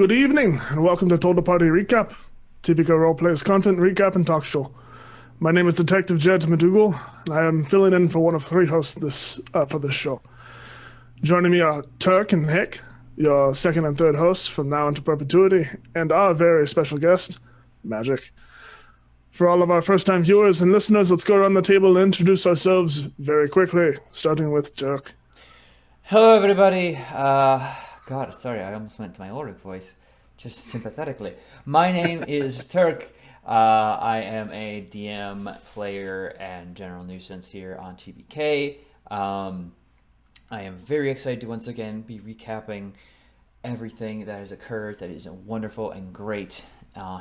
Good evening, and welcome to Total Party Recap, typical roleplay's content recap and talk show. My name is Detective Jarret McDougal, and I am filling in for one of three hosts for this show. Joining me are Turk and Heck, your second and third hosts from now into perpetuity, and our very special guest, Maggic. For all of our first-time viewers and listeners, let's go around the table and introduce ourselves very quickly, starting with Turk. Hello, everybody. God, sorry, I almost went to my Ulrich voice, just sympathetically. My name is Turk. I am a DM, player, and general nuisance here on TBK. I am very excited to once again be recapping everything that has occurred that is wonderful and great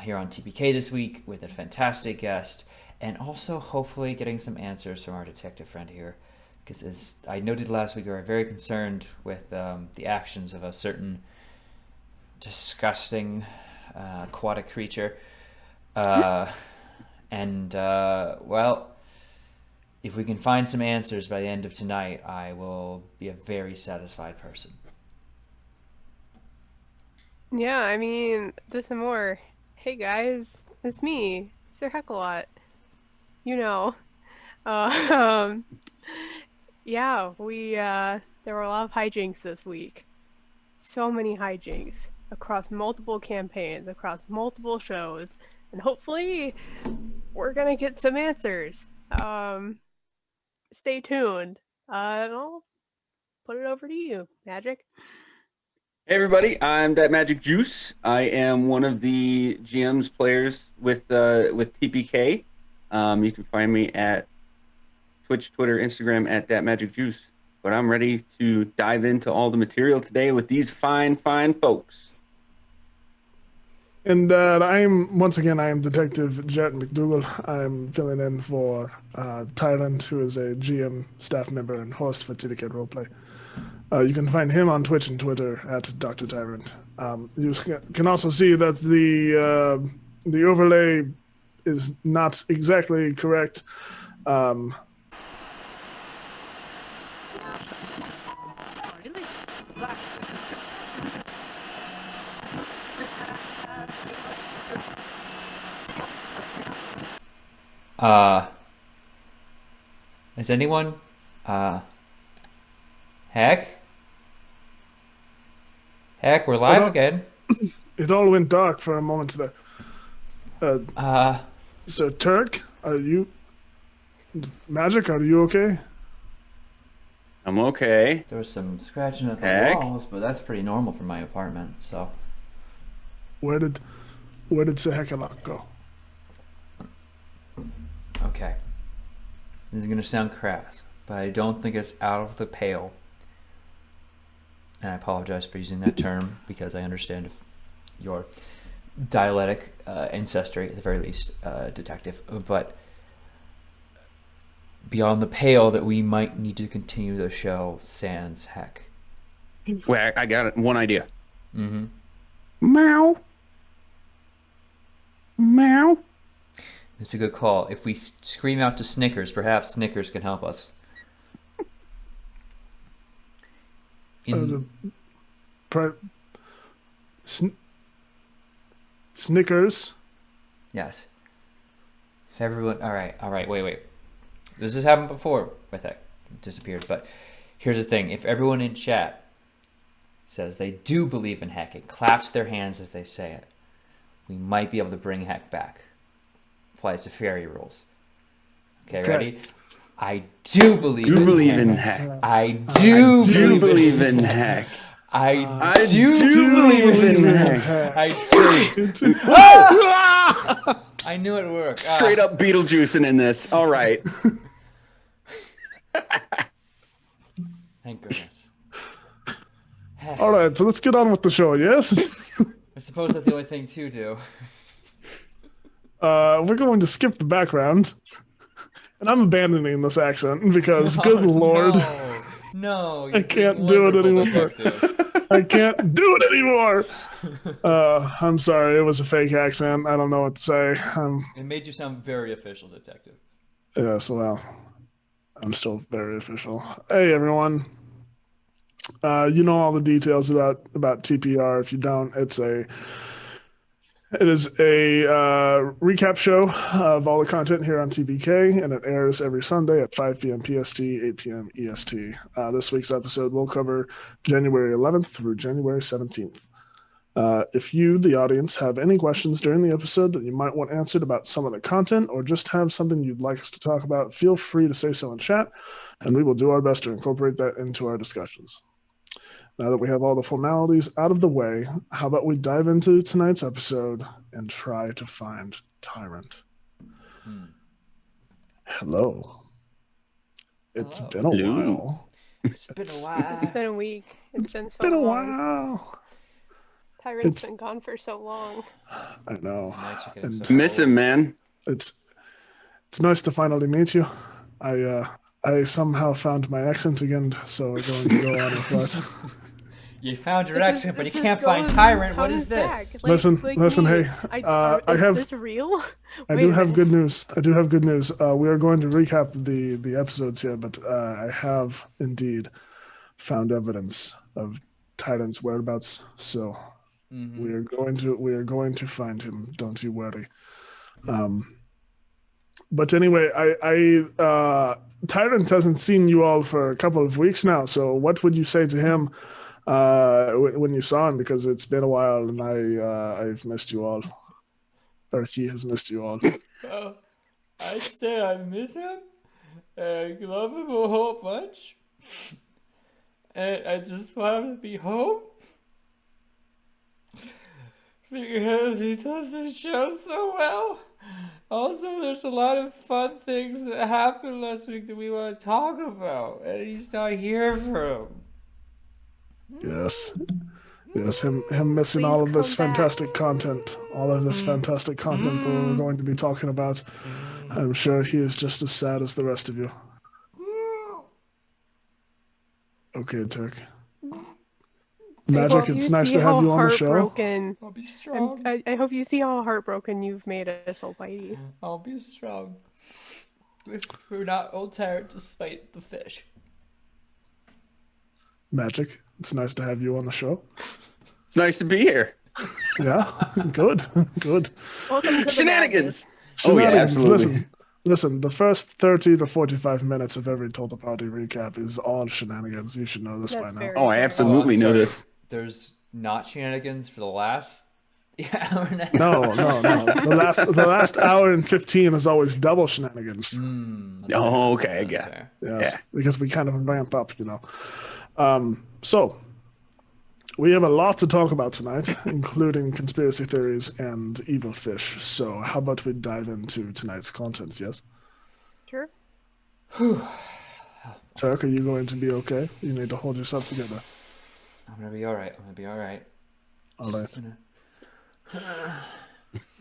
here on TBK this week with a fantastic guest, and also hopefully getting some answers from our detective friend here. Because as I noted last week, we were very concerned with the actions of a certain disgusting aquatic creature. Well, if we can find some answers by the end of tonight, I will be a very satisfied person. Yeah, I mean, this and more. Hey guys, it's me, Sir Heckalot. You know. Uh, um, yeah, there were a lot of hijinks this week. So many hijinks across multiple campaigns, across multiple shows, and hopefully we're gonna get some answers. Stay tuned. And I'll put it over to you, Magic. Hey everybody, I'm That Magic Juice. I am one of the GM's players with TPK. You can find me at Twitch, Twitter, Instagram at That Magic Juice. But I'm ready to dive into all the material today with these fine folks. And I am Detective Jarret McDougal. I'm filling in for Tyrant, who is a GM staff member and host for TBK Roleplay. You can find him on Twitch and Twitter at Dr. Tyrant. You can also see that the overlay is not exactly correct. Is anyone Heck? Heck, we're live again. It all went dark for a moment there. So Turk, are you... Magic, are you okay? I'm okay. There was some scratching at the Heck? walls, but that's pretty normal for my apartment, so... Where did Sir Heckalot go? Okay. This is going to sound crass, but I don't think it's out of the pale. And I apologize for using that term because I understand if your dialectic ancestry, at the very least, detective. But beyond the pale that we might need to continue the show sans Heck. Wait, I got one idea. Mm-hmm. Meow. Meow. It's a good call. If we scream out to Snickers, perhaps Snickers can help us. Snickers. Yes. If everyone... All right, wait. This has happened before with Heck. It disappeared, but here's the thing. If everyone in chat says they do believe in Heck and claps their hands as they say it, we might be able to bring Heck back. Applies to fairy rules. Okay, ready? I do believe in Heck. I do believe in Heck. I do believe in Heck. I do. I knew it worked. Straight up Beetlejuicing in this. All right. Thank goodness. All right, so let's get on with the show, yes? I suppose that's the only thing to do. We're going to skip the background. And I'm abandoning this accent because, good lord. No. I can't do it anymore. I can't do it anymore. I'm sorry, it was a fake accent. I don't know what to say. It made you sound very official, detective. Yes, well, I'm still very official. Hey, everyone. You know all the details about TPR. If you don't, it is a recap show of all the content here on TPK, and it airs every Sunday at 5 p.m. PST, 8 p.m. EST. This week's episode will cover January 11th through January 17th. If you, the audience, have any questions during the episode that you might want answered about some of the content, or just have something you'd like us to talk about, feel free to say so in chat, and we will do our best to incorporate that into our discussions. Now that we have all the formalities out of the way, how about we dive into tonight's episode and try to find Tyrant? Hello. It's been a while. It's been a while. It's been a week. It's been so Been a long. while. Tyrant's been gone for so long. I know. And Miss him, man. it's nice to finally meet you. I somehow found my accent again, so I'm going to go on with that. You found your It just- accent, but you it just can't find goes Tyrant. and What is comes this? back. Listen, me. hey, I Is have- this real? I Wait do a have minute. good news. We are going to recap the episodes here, but I have indeed found evidence of Tyrant's whereabouts. So we are going to find him. Don't you worry. But anyway, Tyrant hasn't seen you all for a couple of weeks now. So what would you say to him when you saw him? Because it's been a while, and I've missed you all, or he has missed you all. Well, I'd say I miss him. I love him a whole bunch. And I just want him to be home. Because he does the show so well. Also, there's a lot of fun things that happened last week that we want to talk about. And he's not here for them. Yes, him missing Please all of this come back. fantastic content, that we're going to be talking about. I'm sure he is just as sad as the rest of you. Okay, Turk. Magic, it's nice to have you on the show. I'll be strong. I hope you see how heartbroken you've made us, Ol'Bitey. I'll be strong. We're not old tired despite the fish. Magic, it's nice to have you on the show. It's nice to be here. Yeah, good. Welcome to the Shenanigans. madness. Oh, yeah, Shenanigans. absolutely. Listen, the first 30 to 45 minutes of every Total Party recap is all shenanigans. You should know this That's by now. very Oh, I fair. absolutely know sorry. this. There's not shenanigans for the last hour and a half. No. The last hour and 15 is always double shenanigans. Oh, okay, That's yeah. fair. Yes, Yeah. because we kind of ramp up, So, we have a lot to talk about tonight, including conspiracy theories and evil fish. So, how about we dive into tonight's content, yes? Sure. Turk, are you going to be okay? You need to hold yourself together. I'm gonna be alright. All right.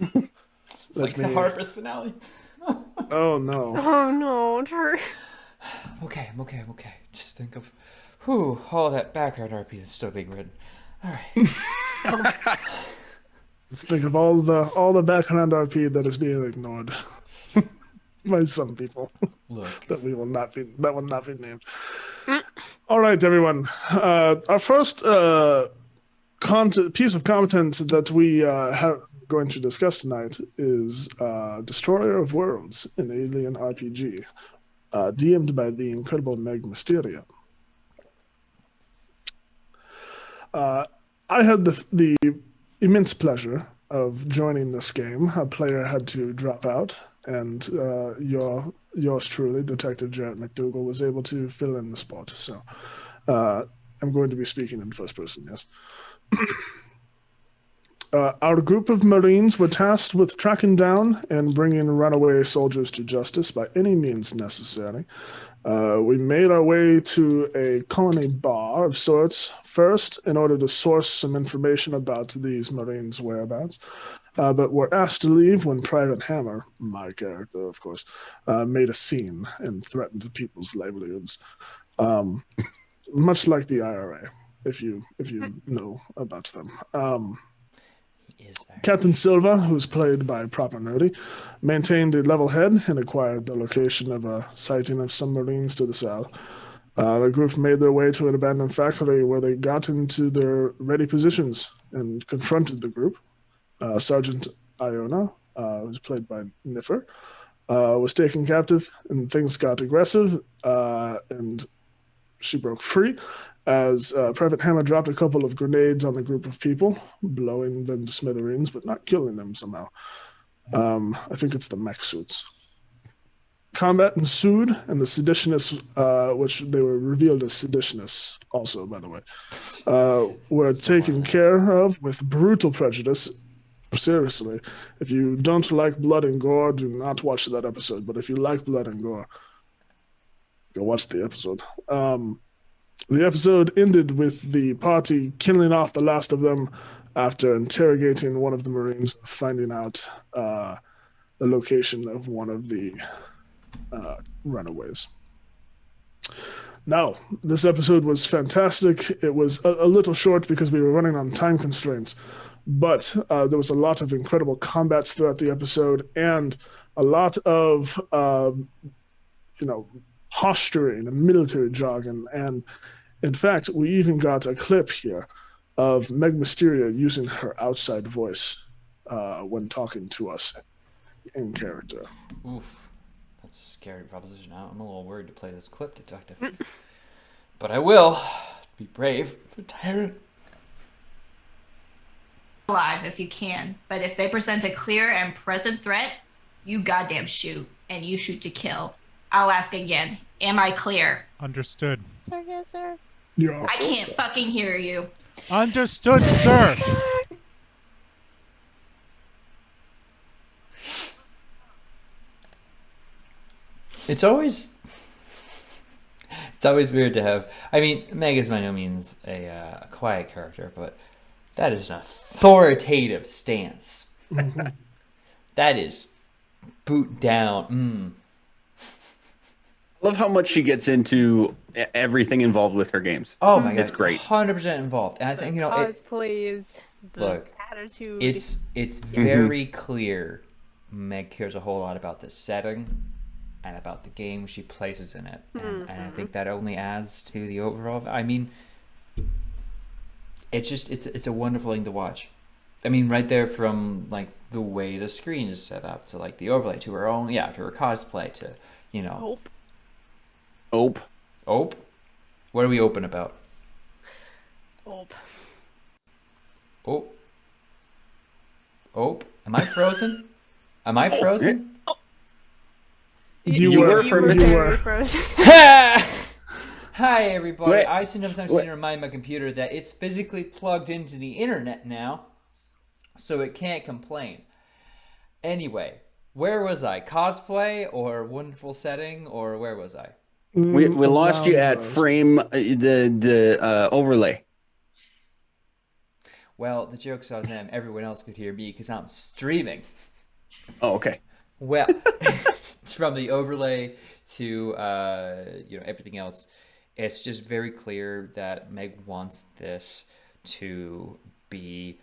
It's like the Harper's finale. Oh, no. Oh no, Turk. I'm okay. Just think of all that background RP that's still being written. Alright. Just think of all the background RP that is being ignored by some people. Look. that will not be named. All right, everyone. Our first piece of content that we have going to discuss tonight is Destroyer of Worlds, an alien RPG, DM'd by the incredible Meg Mysteria. I had the immense pleasure of joining this game. A player had to drop out, and yours truly, Detective Jarret McDougal, was able to fill in the spot. So I'm going to be speaking in first person, yes. Our group of Marines were tasked with tracking down and bringing runaway soldiers to justice by any means necessary. We made our way to a colony bar of sorts first in order to source some information about these Marines' whereabouts, but were asked to leave when Private Hammer, my character, of course, made a scene and threatened people's livelihoods, much like the IRA, if you know about them. Captain Silva, who's played by Proper Nerdy, maintained a level head and acquired the location of a sighting of some Marines to the south. The group made their way to an abandoned factory where they got into their ready positions and confronted the group. Sergeant Iona, who's played by Niffer, was taken captive, and things got aggressive, and she broke free as Private Hammer dropped a couple of grenades on the group of people, blowing them to smithereens, but not killing them somehow. I think it's the mech suits. Combat ensued, and the seditionists, which they were revealed as seditionists also, by the way, were taken care of with brutal prejudice. Seriously, if you don't like blood and gore, do not watch that episode. But if you like blood and gore, go watch the episode. The episode ended with the party killing off the last of them after interrogating one of the Marines, finding out the location of one of the runaways. Now, this episode was fantastic. It was a little short because we were running on time constraints, but there was a lot of incredible combats throughout the episode and a lot of, posturing and military jargon. And in fact, we even got a clip here of Meg Mysteria using her outside voice when talking to us in character. Oof. That's a scary proposition. I'm a little worried to play this clip, Detective. But I will. Be brave for Tyrant. Alive if you can, but if they present a clear and present threat, you goddamn shoot, and you shoot to kill. I'll ask again. Am I clear? Understood. Yes, sir. Yeah. I can't fucking hear you. Understood, sir. It's always weird to have. I mean, Meg is by no means a quiet character, but that is an authoritative stance. Mm-hmm. That is boot down. I love how much she gets into everything involved with her games. Oh my god, it's great. 100% involved, and I think Cosplays, the look, attitude. It's very clear. Meg cares a whole lot about the setting and about the game she places in it, and I think that only adds to the overall. I mean, it's a wonderful thing to watch. I mean, right there from like the way the screen is set up to like the overlay to her own, to her cosplay to Ope. What are we open about? Ope. Am I frozen? Am I frozen? You were very frozen. Hi everybody. Wait, I sometimes need to remind my computer that it's physically plugged into the internet now, so it can't complain. Anyway, where was I? Cosplay or wonderful setting, or where was I? We lost you at frame the overlay. Well, the joke's on them. Everyone else could hear me because I'm streaming. Oh, okay. Well, from the overlay to everything else, it's just very clear that Meg wants this to be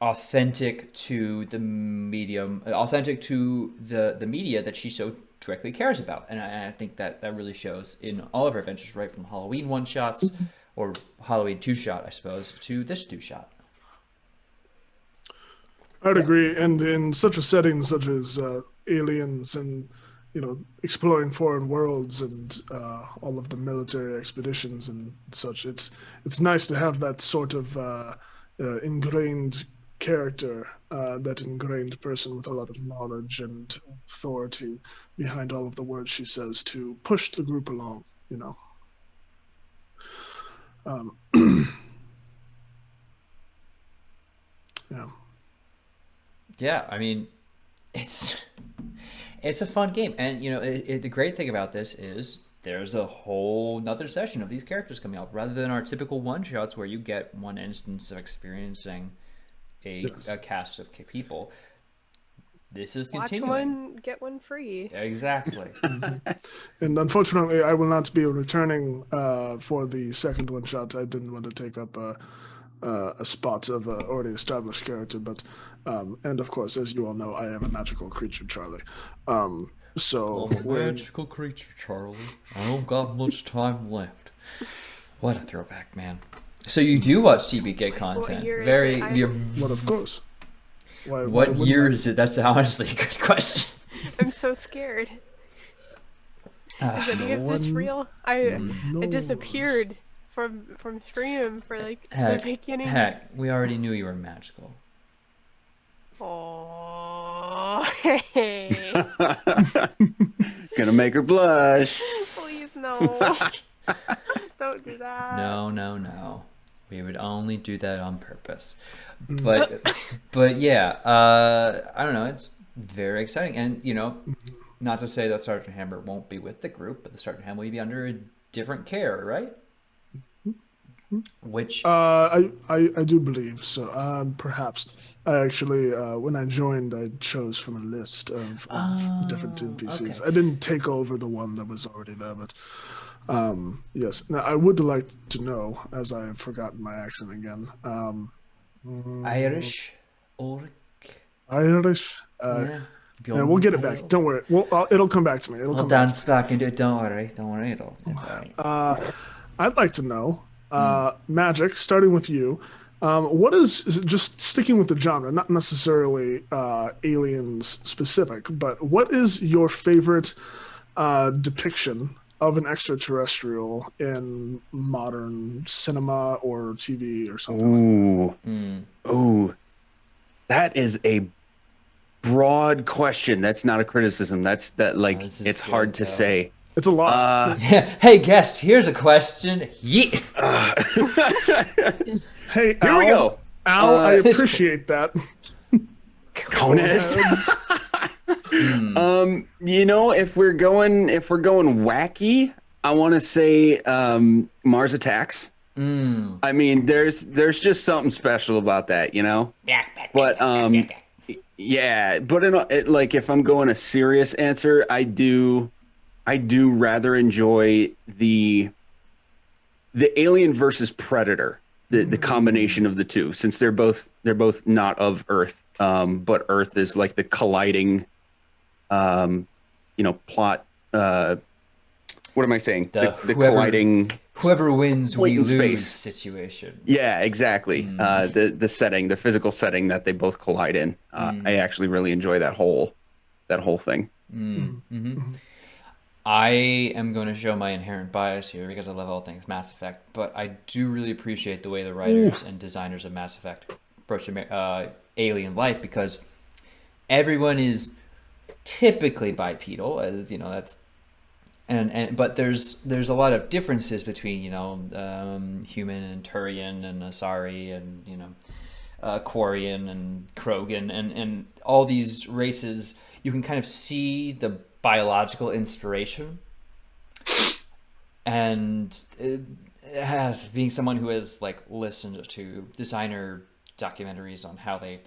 authentic to the medium, authentic to the media that she so directly cares about, and I think that really shows in all of her adventures, right from Halloween one-shots or Halloween two-shot, I suppose, to this two-shot. I'd agree, and in such a setting such as aliens and exploring foreign worlds and all of the military expeditions and such, it's nice to have that sort of ingrained character, that ingrained person with a lot of knowledge and authority behind all of the words she says to push the group along. Yeah. Yeah, I mean, it's a fun game, and the great thing about this is there's a whole nother session of these characters coming up, rather than our typical one-shots where you get one instance of experiencing a cast of people. This is continuing. Watch one, get one free. Exactly. And unfortunately, I will not be returning for the second one-shot. I didn't want to take up a spot of an already established character, but and of course, as you all know, I am a magical creature, Charlie. So I'm a magical creature, Charlie. I don't got much time left. What a throwback, man. So you do watch TPK content. year is Very. it? what of course. Why What wouldn't year I? is it? That's honestly a good question. I'm so scared. Is any of this one real? I knows. disappeared from stream for like Heck, the beginning. heck, we already knew you were magical. Oh, hey. Gonna make her blush. Please no. Don't do that. No. We would only do that on purpose. But yeah, I don't know. It's very exciting, and not to say that Sergeant Hammer won't be with the group, but the Sergeant Hammer will be under a different care, right? Which I do believe so. Perhaps I actually, when I joined, I chose from a list of different NPCs. okay. I didn't take over the one that was already there, but yes. Now I would like to know, as I have forgotten my accent again. Irish, or Irish. Yeah, we'll get it back. Don't worry. It'll come back to me. It'll We'll come back. dance back into it. Don't worry. It's all right. I'd like to know, Magic, starting with you, what is it, just sticking with the genre, not necessarily aliens specific, but what is your favorite depiction of an extraterrestrial in modern cinema or TV or something? Ooh, that is a broad question. That's not a criticism. This is it's hard good, to though. say. It's a lot. Hey, guest, here's a question. Yeah. Hey, Here we go. Al, I appreciate that. Coneheads. If we're going wacky, I want to say Mars Attacks. I mean, there's just something special about that, But yeah, but if I'm going a serious answer, I do rather enjoy the Alien versus Predator, the combination of the two, since they're both not of Earth, but Earth is like the colliding, plot. What am I saying? The colliding. Whoever wins, we in lose space. situation. Yeah, exactly. The setting, the physical setting that they both collide in. I actually really enjoy that whole thing. I am going to show my inherent bias here because I love all things Mass Effect, but I do really appreciate the way the writers and designers of Mass Effect approach alien life, because everyone is typically bipedal, as that's. But there's a lot of differences between human and Turian and Asari and Quarian and Krogan and all these races. You can kind of see the biological inspiration, and being someone who has listened to designer documentaries on how they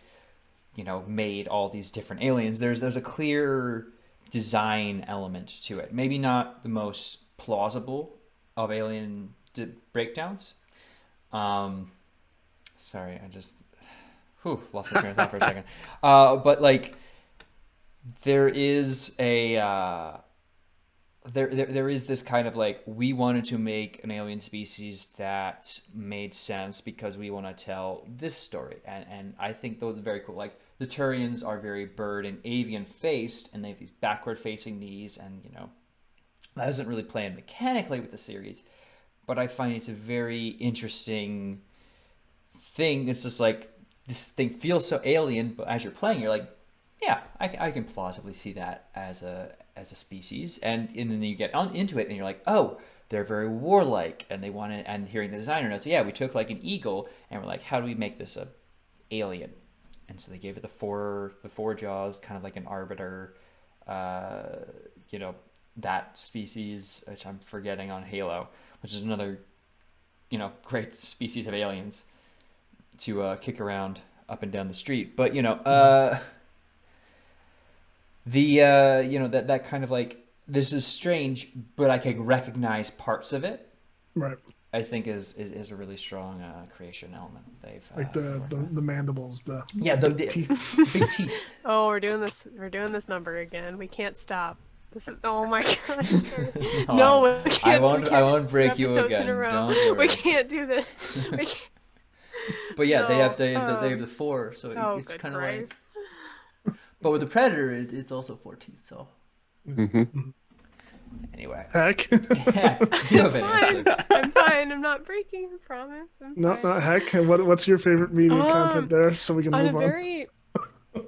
made all these different aliens, there's a clear design element to it. Maybe not the most plausible of alien breakdowns. Sorry, I just lost my train of thought for a second. But there is a there is this kind of we wanted to make an alien species that made sense because we want to tell this story, and I think those are very cool. The Turians are very bird and avian faced, and they have these backward facing knees, and that doesn't really play in mechanically with the series, but I find it's a very interesting thing. It's just this thing feels so alien, but as you're playing, you're like, yeah, I can plausibly see that as a species, and then you get into it, and you're like, oh, they're very warlike, and they want to. And hearing the designer notes, yeah, we took an eagle, and we're like, how do we make this a alien? And so they gave it the four jaws, kind of like an arbiter, that species, which I'm forgetting on Halo, which is another, great species of aliens to kick around up and down the street. But that kind of this is strange, but I can recognize parts of it. Right. I think is a really strong creation element. They've the mandibles, the the teeth. big teeth. Oh, we're doing this number again. We can't stop. This is, oh my gosh. Sir. No, No, we can't. I we won't. I can't won't do break you episodes in again. a row. Don't We worry. can't do this. We can't. But yeah, they have No, they have the 4, so Oh, it's good kind of Christ. like. But with the Predator, it's also 4 teeth. So Mhm. anyway, Heck. yeah, you have It's an fine. answer. I'm fine. I'm not breaking. I promise. I'm No, fine. not heck. What's your favorite media content there, so we can On a move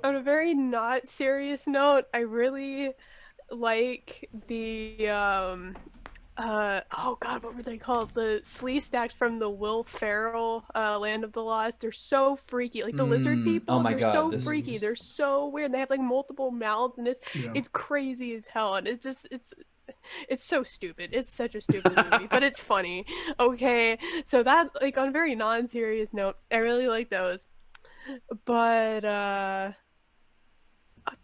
on? very not serious note, I really like the oh god, what were they called? The slee stacks from the Will Ferrell Land of the Lost. They're so freaky. Like the lizard people, oh my they're God, so this is freaky. just- They're so weird. They have like multiple mouths and Yeah. it's crazy as hell. And it's so stupid. It's such a stupid movie, but it's funny. Okay. So that, like, on a very non-serious note, I really like those. But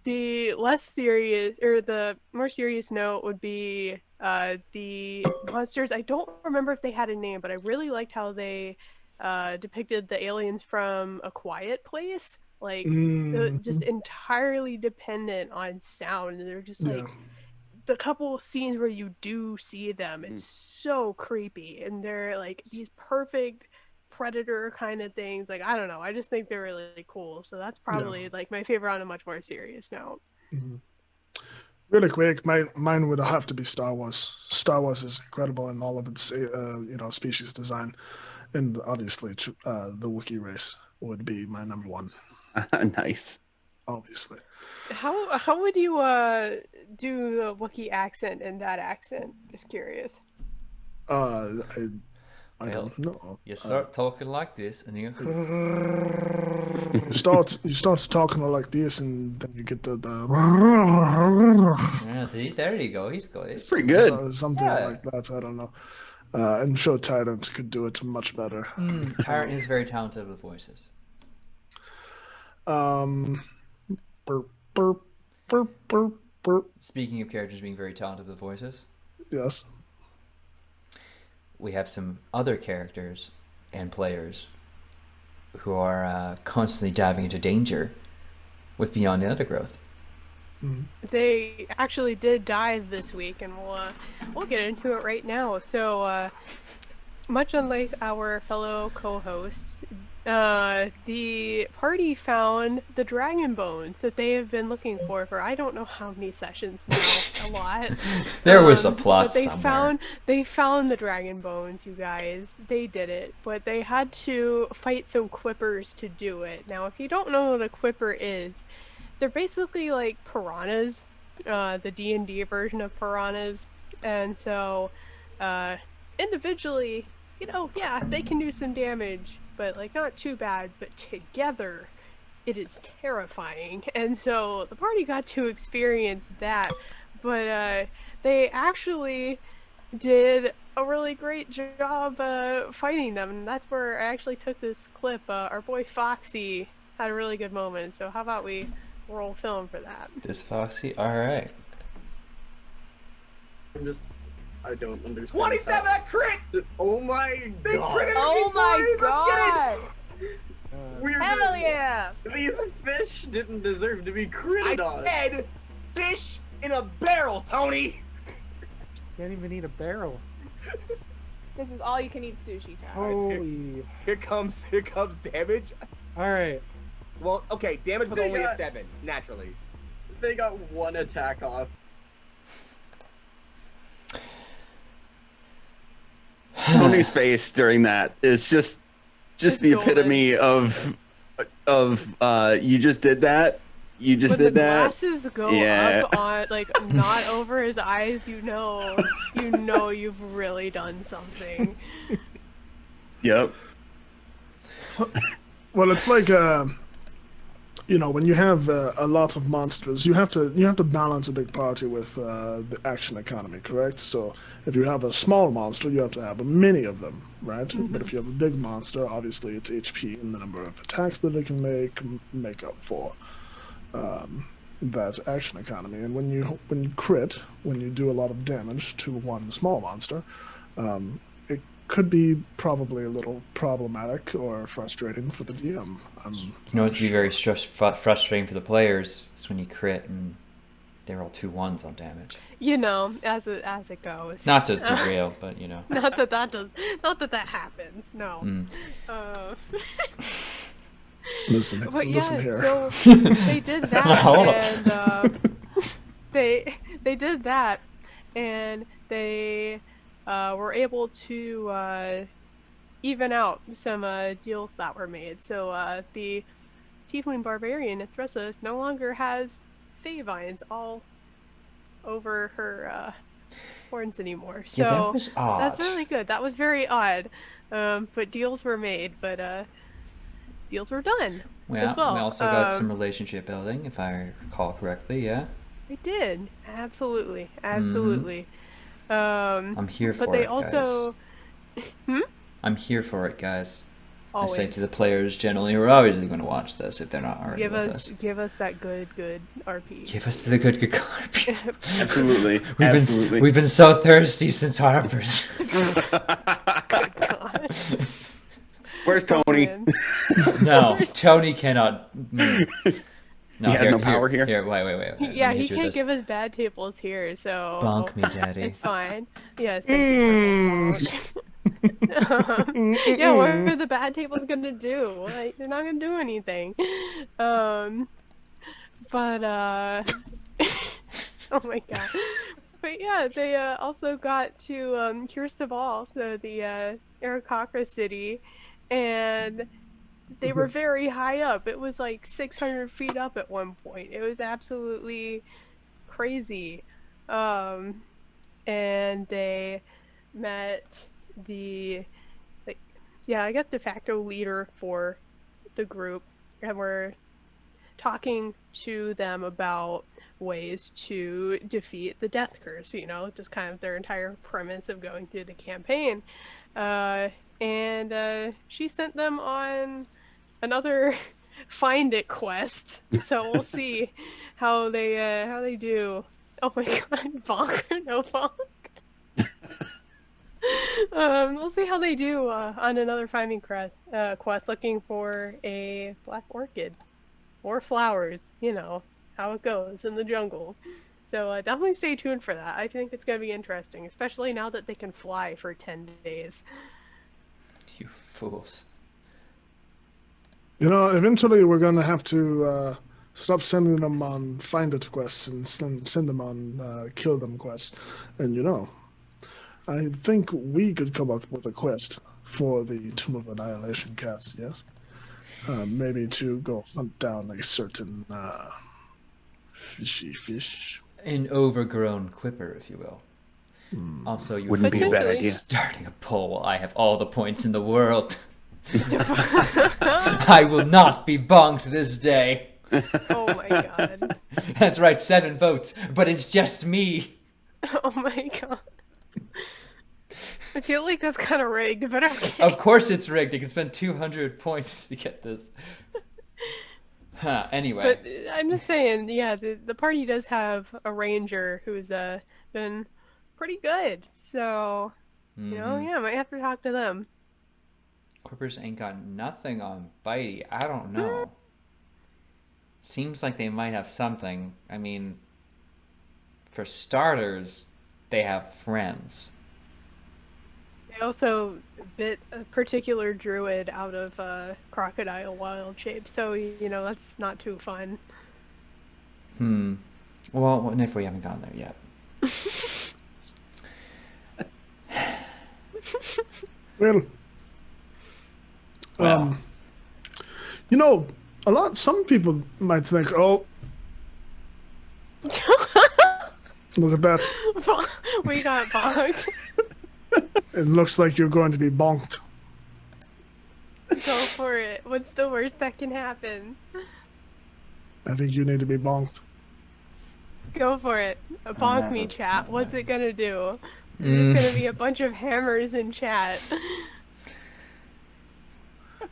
the less serious, or the more serious note would be the monsters. I don't remember if they had a name, but I really liked how they depicted the aliens from A Quiet Place. Like, just entirely dependent on sound. And they're just like, Yeah. the couple scenes where you do see them, it's so creepy. And they're like these perfect predator kind of things. Like, I don't know, I just think they're really cool. So that's probably like my favorite on a much more serious note. Really quick, mine would have to be Star Wars. Star Wars is incredible in all of its species design, and obviously the Wookiee race would be my number one, Nice. obviously. How would you do the Wookiee accent in that accent? Just curious. I Well, don't know. You start talking like this, and you You start talking like this, and then you get the yeah, there you go. He's good. It's pretty good. something Yeah. like that. I don't know. I'm sure Tyrant could do it much better. Tyrant is very talented with voices. Burp, burp, burp, burp, burp. Speaking of characters being very talented with voices, Yes. we have some other characters and players who are constantly diving into danger with Beyond the Undergrowth. They actually did die this week, and we'll get into it right now. So, much unlike our fellow co-hosts, the party found the dragon bones that they have been looking for I don't know how many sessions now. A lot. There was a plot But somewhere. they found the dragon bones, you guys. They did it, but they had to fight some quippers to do it. Now, if you don't know what a quipper is, they're basically like piranhas, the D&D version of piranhas. And so, individually, yeah, they can do some damage, but like not too bad, but together it is terrifying. And so the party got to experience that, but they actually did a really great job fighting them, and that's where I actually took this clip. Our boy Foxy had a really good moment, so how about we roll film for that? This Foxy? Alright. I don't understand. 27 at crit! Oh my Big god! crit energy, Oh my boys! god! We're Hell yeah! These fish didn't deserve to be critted I on. said fish in a barrel, Tony! Can't even eat a barrel. This is all you can eat sushi time. Holy. Here comes damage. Alright. Well, okay, damage was They only a got- 7, naturally. They got one attack off. Tony's face during that is just the It's epitome of you just did that. You just When did the that. glasses go Yeah. up on, like, not over his eyes, you know you've really done something. Yep. Well, it's like when you have a lot of monsters, you have to balance a big party with the action economy, correct? So if you have a small monster, you have to have many of them, right? But if you have a big monster, obviously its HP and the number of attacks that it can make up for that action economy. And when you crit, when you do a lot of damage to one small monster, it could be probably a little problematic or frustrating for the DM. You know, it'd be very frustrating for the players is when you crit and They roll 2 1s on damage. You know, as it goes. Not to derail, but you know. Not that that happens. No. Mm. Listen But here. so they did that, Hold on. and they did that, and they were able to even out some deals that were made. So the Tiefling Barbarian Thressa no longer has Fey vines all over her horns anymore. So Yeah, that was odd. that's really good. That was very odd. But deals were made, but deals were done as well. We also got some relationship building, if I recall correctly, yeah? They did. Absolutely. Absolutely. I'm here for it, But they also... guys. I'm here for it, guys. Always. I say to the players generally who are obviously going to watch this if they're not already with us. Give us that good RP. Give us the good RP. Absolutely. We've been so thirsty since Harper's. God. Where's Tony? man. No, Tony cannot move. No, He has no power here? Here, wait. Let Yeah, me he hit you with can't this. give us bad tables here, so... Bonk me, daddy. It's fine. Yes, thank you for the bonk. Yeah, what are the bad tables gonna do? Like, they're not gonna do anything. But oh my god. But yeah, they also got to Kirstaval, so the Arakakra city, and they were very high up. It was like 600 feet up at one point. It was absolutely crazy. And they met the I guess de facto leader for the group, and we're talking to them about ways to defeat the death curse, you know, just kind of their entire premise of going through the campaign. And she sent them on another find it quest, so we'll see how they do. Oh my god, bonk or no bonk. We'll see how they do on another finding quest looking for a black orchid or flowers, you know how it goes in the jungle. So definitely stay tuned for that. I think it's going to be interesting, especially now that they can fly for 10 days. You fools. You know, eventually we're going to have to stop sending them on find it quests and send them on kill them quests. And you know, I think we could come up with a quest for the Tomb of Annihilation cast, yes? Maybe to go hunt down a certain fishy fish. An overgrown quipper, if you will. Also, you Wouldn't be a bad Potentially. idea. Starting a poll. I have all the points in the world. I will not be bonked this day. Oh my god. That's right, 7 votes, but it's just me. Oh my god. I feel like that's kind of rigged, but okay. Of course it's rigged. They can spend 200 points to get this. Anyway. But I'm just saying, yeah, the party does have a ranger who's been pretty good. So, you know, yeah, I might have to talk to them. Quippers ain't got nothing on Bitey. I don't know. Seems like they might have something. I mean, for starters, they have friends. They also bit a particular druid out of crocodile wild shape, so, you know, that's not too fun. Well, what if we haven't gotten there yet? Well, you know, some people might think, oh, look at that. We got bonked. It looks like you're going to be bonked. Go for it. What's the worst that can happen? I think you need to be bonked. Go for it. Bonk me, chat. What's it gonna do? There's gonna be a bunch of hammers in chat.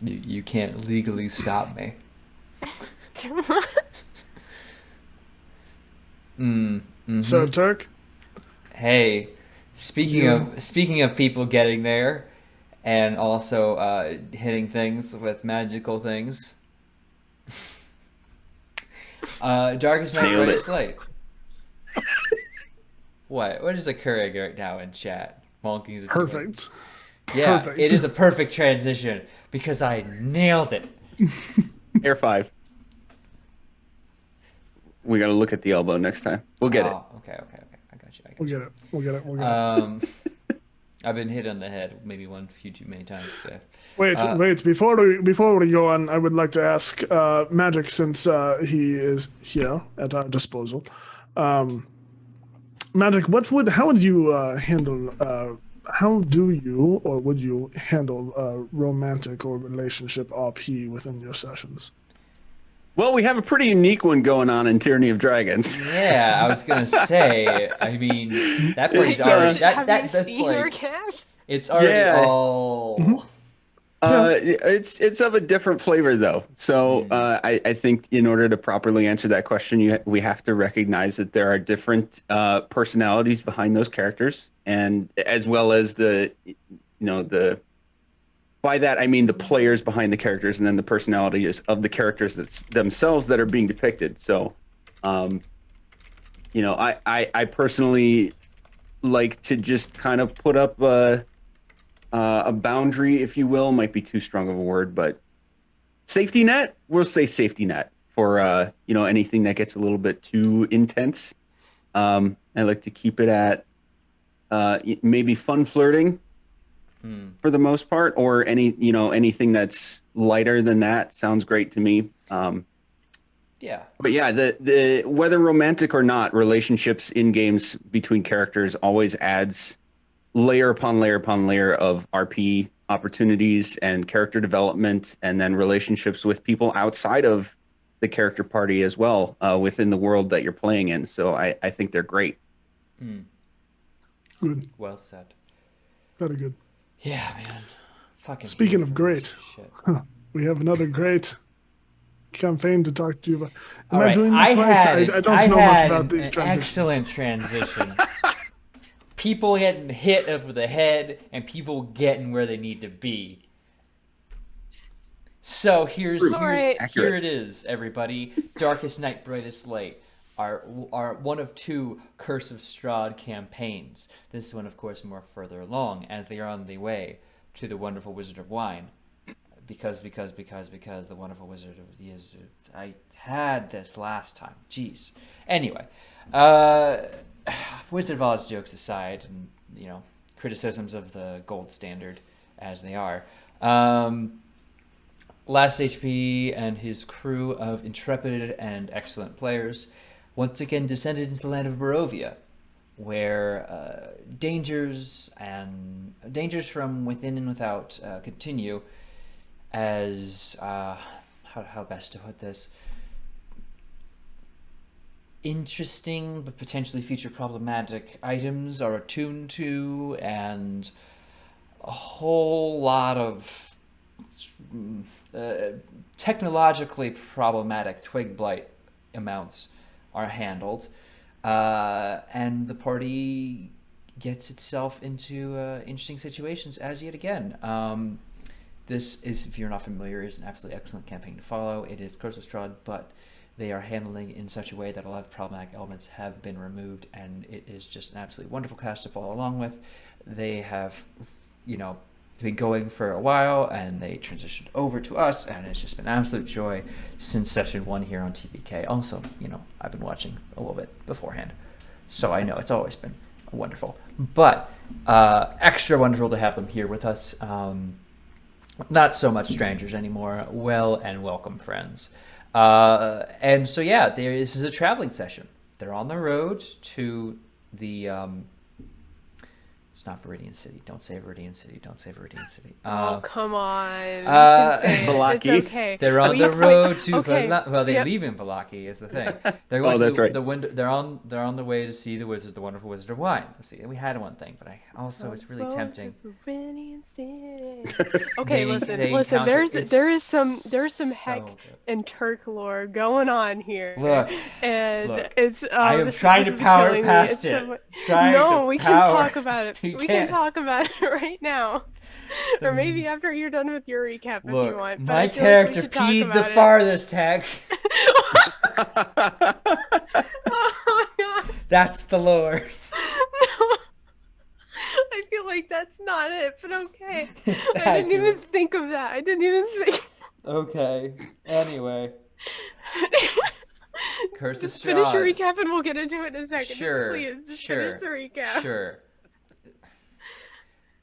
You can't legally stop me. So, Turk? Hey, speaking of people getting there, and also hitting things with magical things. Darkest Night, Nailed Brightest it. Light. What is occurring right now in chat? Monkeys. Perfect. Yeah, Perfect. it is a perfect transition because I nailed it. Air 5. We got to look at the elbow next time. We'll get it. Okay. I got you. We'll get it. We'll get it. I've been hit on the head maybe too many times today. Wait. Before we go on, I would like to ask Maggic, since he is here at our disposal. Maggic, how would you handle? How do you or would you handle romantic or relationship RP within your sessions? Well, we have a pretty unique one going on in Tyranny of Dragons. Yeah, I was gonna say. I mean, that plays already. That's seen like our cast? it's already Yeah. all. Mhm. It's of a different flavor though. So I think in order to properly answer that question, we have to recognize that there are different personalities behind those characters, and as well as by that I mean the players behind the characters, and then the personalities of the characters themselves that are being depicted. So, I personally like to just kind of put up a boundary, if you will, might be too strong of a word, but safety net. We'll say safety net for anything that gets a little bit too intense. I like to keep it at maybe fun flirting for the most part, or anything that's lighter than that sounds great to me. Yeah. But yeah, the whether romantic or not, relationships in games between characters always adds layer upon layer upon layer of RP opportunities and character development, and then relationships with people outside of the character party as well, within the world that you're playing in. So I think they're great. Good. Well said. Very good. Yeah, man. Fucking. Speaking of great, shit. we have another great campaign to talk to you about. Am All I right, doing this right? I don't know much about these transitions. Excellent transition. People getting hit over the head and people getting where they need to be. So here it is, everybody. Darkest Night, Brightest Light. Our one of two Curse of Strahd campaigns. This one, of course, more further along as they are on the way to the Wonderful Wizard of Wine. Because the Wonderful Wizard is. I had this last time. Jeez. Anyway, Wizard of Oz jokes aside, and criticisms of the gold standard as they are. Last HP and his crew of intrepid and excellent players once again descended into the land of Barovia, where dangers from within and without continue as how best to put this, interesting but potentially future problematic items are attuned to, and a whole lot of technologically problematic twig blight amounts are handled, and the party gets itself into interesting situations as yet again. This is, if you're not familiar, is an absolutely excellent campaign to follow. It is Curse of Strahd, but they are handling in such a way that a lot of problematic elements have been removed, and it is just an absolutely wonderful cast to follow along with. They have, been going for a while, and they transitioned over to us, and it's just been an absolute joy since session 1 here on TPK. Also, I've been watching a little bit beforehand, so I know it's always been wonderful. But extra wonderful to have them here with us. Not so much strangers anymore. Well and welcome friends. And so, yeah, this is a traveling session. They're on the road to the... it's not Viridian City. Don't say Viridian City. Don't say Viridian City. Oh, come on. It's okay. They're on the road to they leave in Vallaki is the thing. They're going that's right. They're on the way to see the Wonderful Wizard of Wine. See, we had one thing, but it's really tempting. Viridian City. Okay, listen. There is some Heck and Turk lore going on here. Look, it's I am trying to power past it. We can talk about it. We can talk about it right now. Or maybe after you're done with your recap if you want. My character peed the farthest, Heck. Oh my god. That's the lore. No. I feel like that's not it, but okay. It's I didn't even accurate. think of that. I didn't even think. Okay. Anyway. Curse of Just finish your Strahd. recap and we'll get into it in a second. Sure. Just please, just Sure. finish the recap. Sure.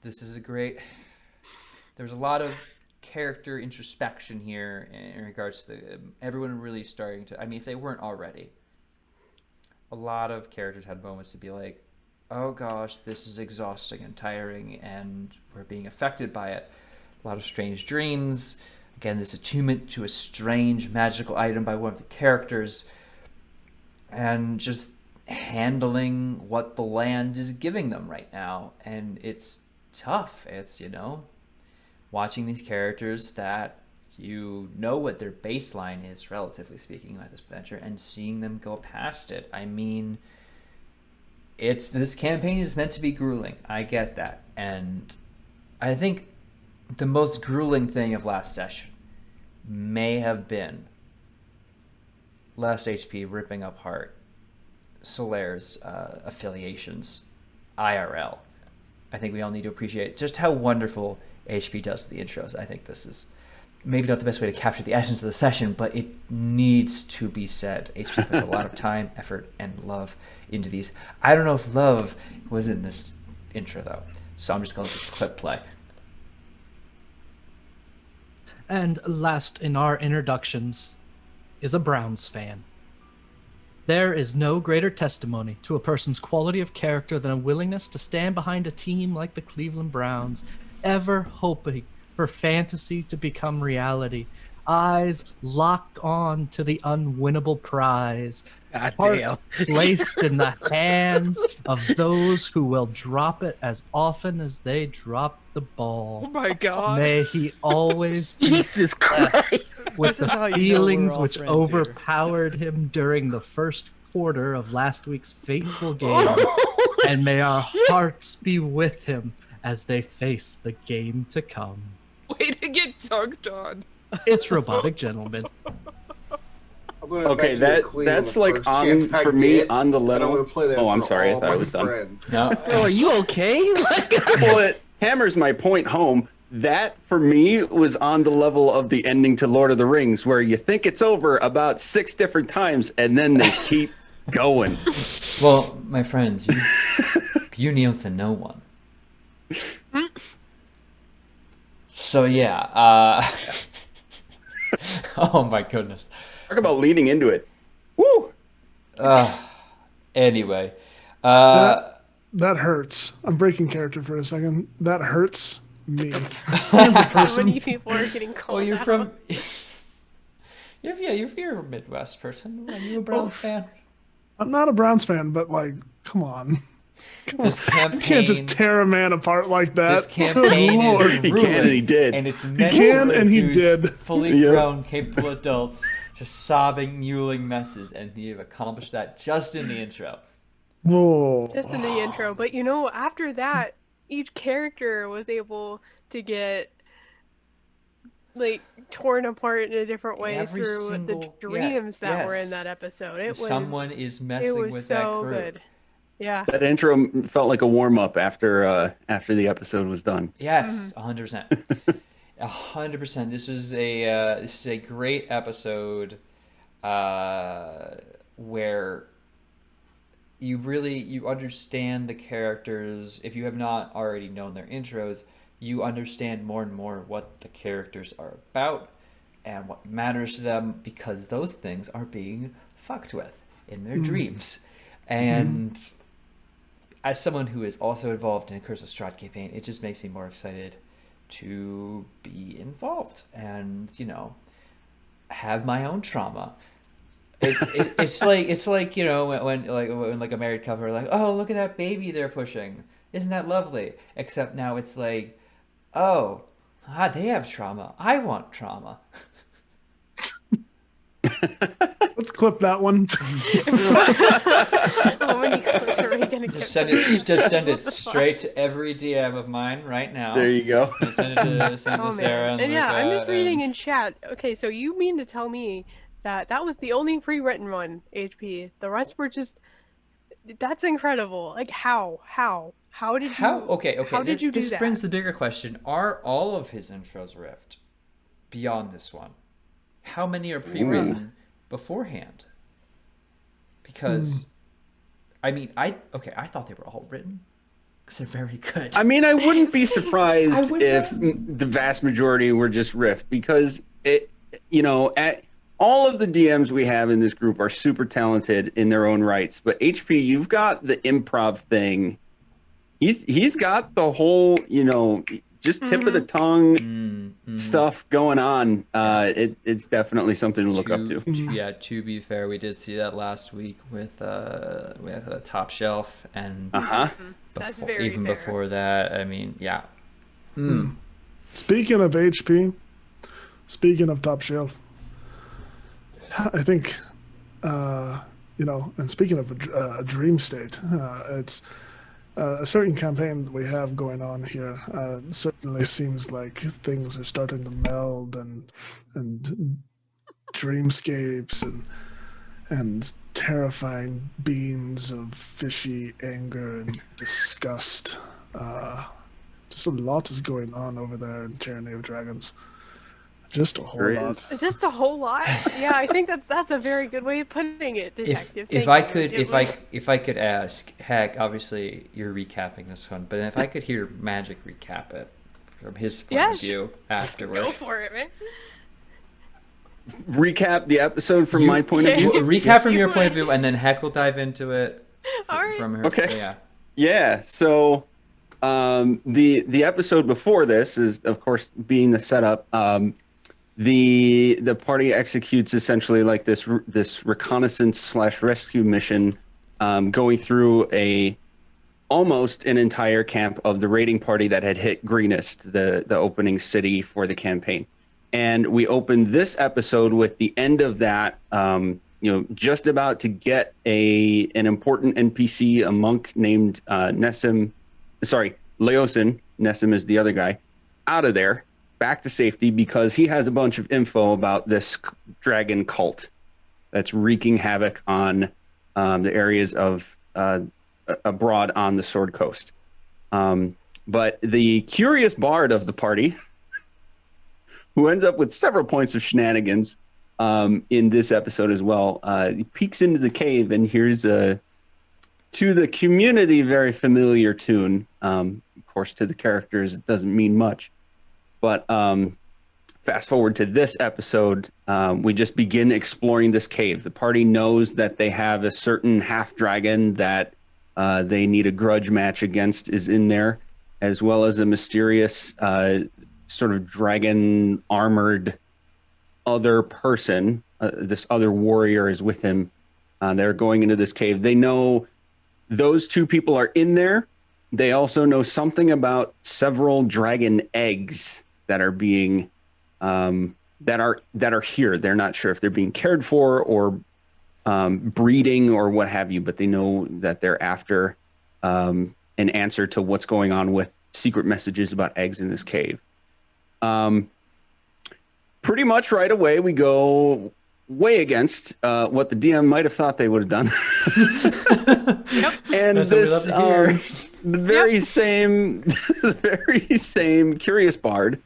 This is a great. There's a lot of character introspection here in regards to everyone really starting to. I mean, if they weren't already, a lot of characters had moments to be like, "Oh gosh, this is exhausting and tiring, and we're being affected by it." A lot of strange dreams. Again, this attunement to a strange magical item by one of the characters, and just handling what the land is giving them right now. And it's tough. It's, watching these characters that you know what their baseline is, relatively speaking, at this adventure, and seeing them go past it. I mean, this campaign is meant to be grueling. I get that. And I think the most grueling thing of last session may have been less HP ripping apart Solaire's affiliations IRL. I think we all need to appreciate just how wonderful HP does the intros. I think this is maybe not the best way to capture the essence of the session, but it needs to be said. HP puts a lot of time, effort, and love into these. I don't know if love was in this intro, though, so I'm just going to clip play. And last in our introductions is a Browns fan. There is no greater testimony to a person's quality of character than a willingness to stand behind a team like the Cleveland Browns, ever hoping for fantasy to become reality, eyes locked on to the unwinnable prize, God heart damn. placed in the hands of those who will drop it as often as they drop the ball. Oh my God. May he always be Jesus blessed Christ. with This is how the you know we're feelings all which friends here. overpowered him during the first quarter of last week's fateful game, and may our hearts be with him as they face the game to come. Way to get dunked on. It's Robotic Gentleman. Okay, that's like on for me on the level. Oh, I'm sorry, I thought I was done. No. Bro, are you okay? Well, it hammers my point home. That for me was on the level of the ending to Lord of the Rings, where you think it's over about 6 different times and then they keep going. Well, my friends, you kneel to no one. So yeah. Oh my goodness. Talk about leaning into it. Woo. Anyway. That hurts. I'm breaking character for a second. That hurts me as a How person. many people are getting called Well, you're out? from. You're a Midwest person. Are you a Browns fan? I'm not a Browns fan, but like, come on. This campaign. You can't just tear a man apart like that. This campaign Good is Lord. He can and he did. and it's He meant can to and he reduce did. fully Yeah. grown, capable adults just sobbing, mewling messes, and you've accomplished that just in the intro. Whoa. Just in the intro, but after that, each character was able to get like torn apart in a different way Every through single- the dreams that were yes. in that episode. It was Someone is messing it was with so that group. good. Yeah. That intro felt like a warm up after the episode was done. Yes, 100%. 100%. This is a great episode where you understand the characters. If you have not already known their intros, you understand more and more what the characters are about and what matters to them, because those things are being fucked with in their dreams. And as someone who is also involved in a Curse of Strahd campaign, it just makes me more excited to be involved and, have my own trauma. It's like when a married couple are like, oh, look at that baby they're pushing, isn't that lovely? Except now it's like, oh, they have trauma, I want trauma. Let's clip that one. How many clips are we gonna get? Just send it straight to every DM of mine right now. There you go. And send it to Sarah and And yeah, I'm just Luca reading and- in chat. Okay, so you mean to tell me that was the only pre-written one, HP? The rest were just That's incredible. Like how did you Okay. how did you do this that? brings the bigger question: are all of his intros riffed beyond this one? How many are pre-written beforehand? Because I mean, I thought they were all written because they're very good. I mean, I wouldn't be surprised if the vast majority were just riffed, because all of the DMs we have in this group are super talented in their own rights. But HP, you've got the improv thing. He's got the whole, just tip of the tongue stuff going on. It's definitely something to look up to. Yeah, to be fair, we did see that last week with Top Shelf, and That's very fair. before that, I mean, yeah. Speaking of HP, speaking of Top Shelf, I think, and speaking of a dream state, it's a certain campaign that we have going on here. Certainly seems like things are starting to meld, and dreamscapes and terrifying beams of fishy anger and disgust. Just a lot is going on over there in Tyranny of Dragons. Just a whole lot. Just a whole lot. Yeah, I think that's a very good way of putting it, Detective. If I could ask, Heck, obviously you're recapping this one, but if I could hear Maggic recap it from his point of view afterwards. Go for it, man. Recap the episode from my point of view. Recap from your point of view, and then Heck will dive into it from her. Okay. Yeah. So, the episode before this is, of course, being the setup. The party executes essentially like this reconnaissance / rescue mission, going through almost an entire camp of the raiding party that had hit Greenest, the opening city for the campaign. And we opened this episode with the end of that, just about to get an important NPC, a monk named Leosin, Nessim is the other guy, out of there, back to safety, because he has a bunch of info about this dragon cult that's wreaking havoc on the areas of abroad on the Sword Coast. But the curious bard of the party, who ends up with several points of shenanigans in this episode as well, he peeks into the cave and hears to the community very familiar tune. Of course, to the characters, it doesn't mean much. But fast forward to this episode, we just begin exploring this cave. The party knows that they have a certain half dragon that they need a grudge match against is in there, as well as a mysterious sort of dragon armored other person. This other warrior is with him. They're going into this cave. They know those two people are in there. They also know something about several dragon eggs that are being that are here. They're not sure if they're being cared for or breeding or what have you, but they know that they're after an answer to what's going on with secret messages about eggs in this cave. Pretty much right away, we go way against what the DM might have thought they would have done. And this the very same curious bard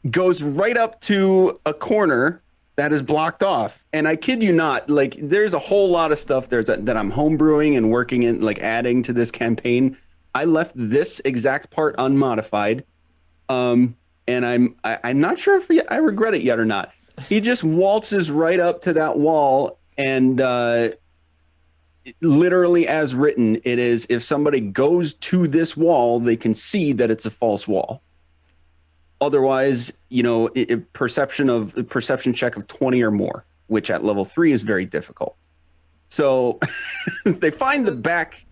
goes right up to a corner that is blocked off. And I kid you not, like, there's a whole lot of stuff there that I'm homebrewing and working in, like adding to this campaign. I left this exact part unmodified. And I'm not sure if I regret it yet or not. He just waltzes right up to that wall, and literally as written, it is, if somebody goes to this wall, they can see that it's a false wall. Otherwise, perception check of 20 or more, which at level 3 is very difficult. So they find the back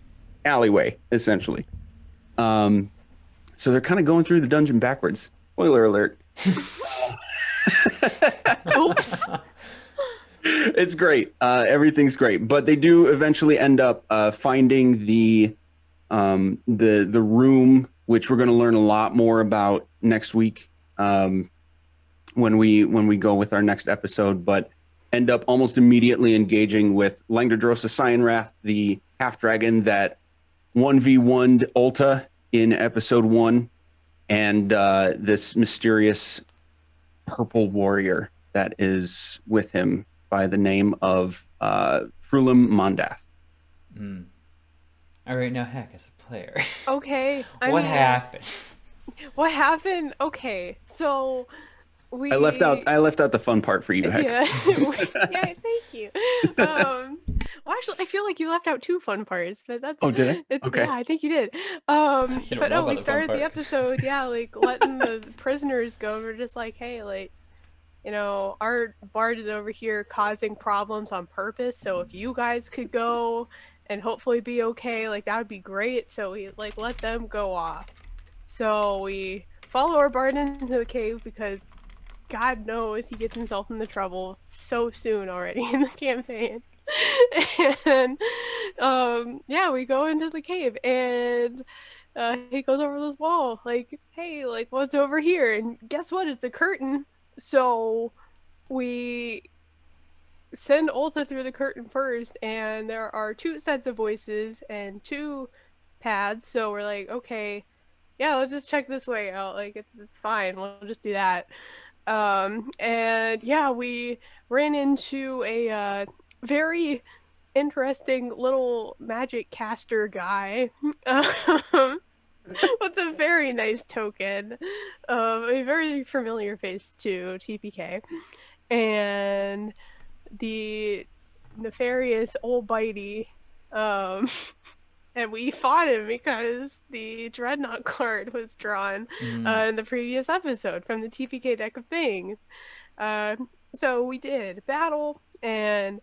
alleyway, essentially. So they're kind of going through the dungeon backwards. Spoiler alert. Oops. It's great. Everything's great. But they do eventually end up finding the room, which we're going to learn a lot more about next week when we go with our next episode. But end up almost immediately engaging with Langderdrosa Cyanrath, the half dragon that 1v1'd Ulta in episode 1, and this mysterious purple warrior that is with him by the name of Frulim Mondath. All right, now Heck, as a player, Okay. what happened? What happened? Okay, so we. I left out the fun part for you, Heck. Yeah. Yeah. Thank you. Well, actually, I feel like you left out 2 fun parts, but that's. Oh, did I? Okay. Yeah, I think you did. don't But know no, we about the fun started the part. episode, yeah, like letting the prisoners go. We're just like, hey, like, you know, our bard is over here causing problems on purpose. So if you guys could go and hopefully be okay, like that would be great. So we like let them go off. So we follow our bard into the cave because God knows he gets himself into trouble so soon already in the campaign. And yeah, we go into the cave and he goes over this wall like, hey, like what's over here? And guess what? It's a curtain. So we send Ulta through the curtain first, and there are 2 sets of voices and 2 pads. So we're like, okay, yeah, let's just check this way out. Like it's fine. We'll just do that. And yeah, we ran into a very interesting little magic caster guy with a very nice token of a very familiar face to TPK, and the nefarious Ol'Bitey. And we fought him because the Dreadnought card was drawn in the previous episode from the TPK deck of things. So we did battle, and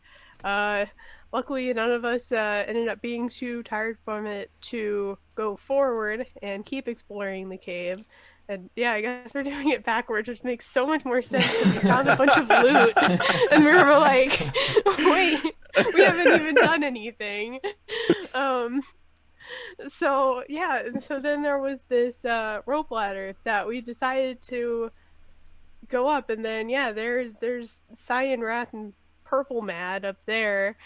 luckily none of us ended up being too tired from it to go forward and keep exploring the cave. And yeah, I guess we're doing it backwards, which makes so much more sense because we found a bunch of loot and we were like, wait, we haven't even done anything. So yeah, and so then there was this rope ladder that we decided to go up, and then yeah, there's Cyan Wrath and Purple Mad up there,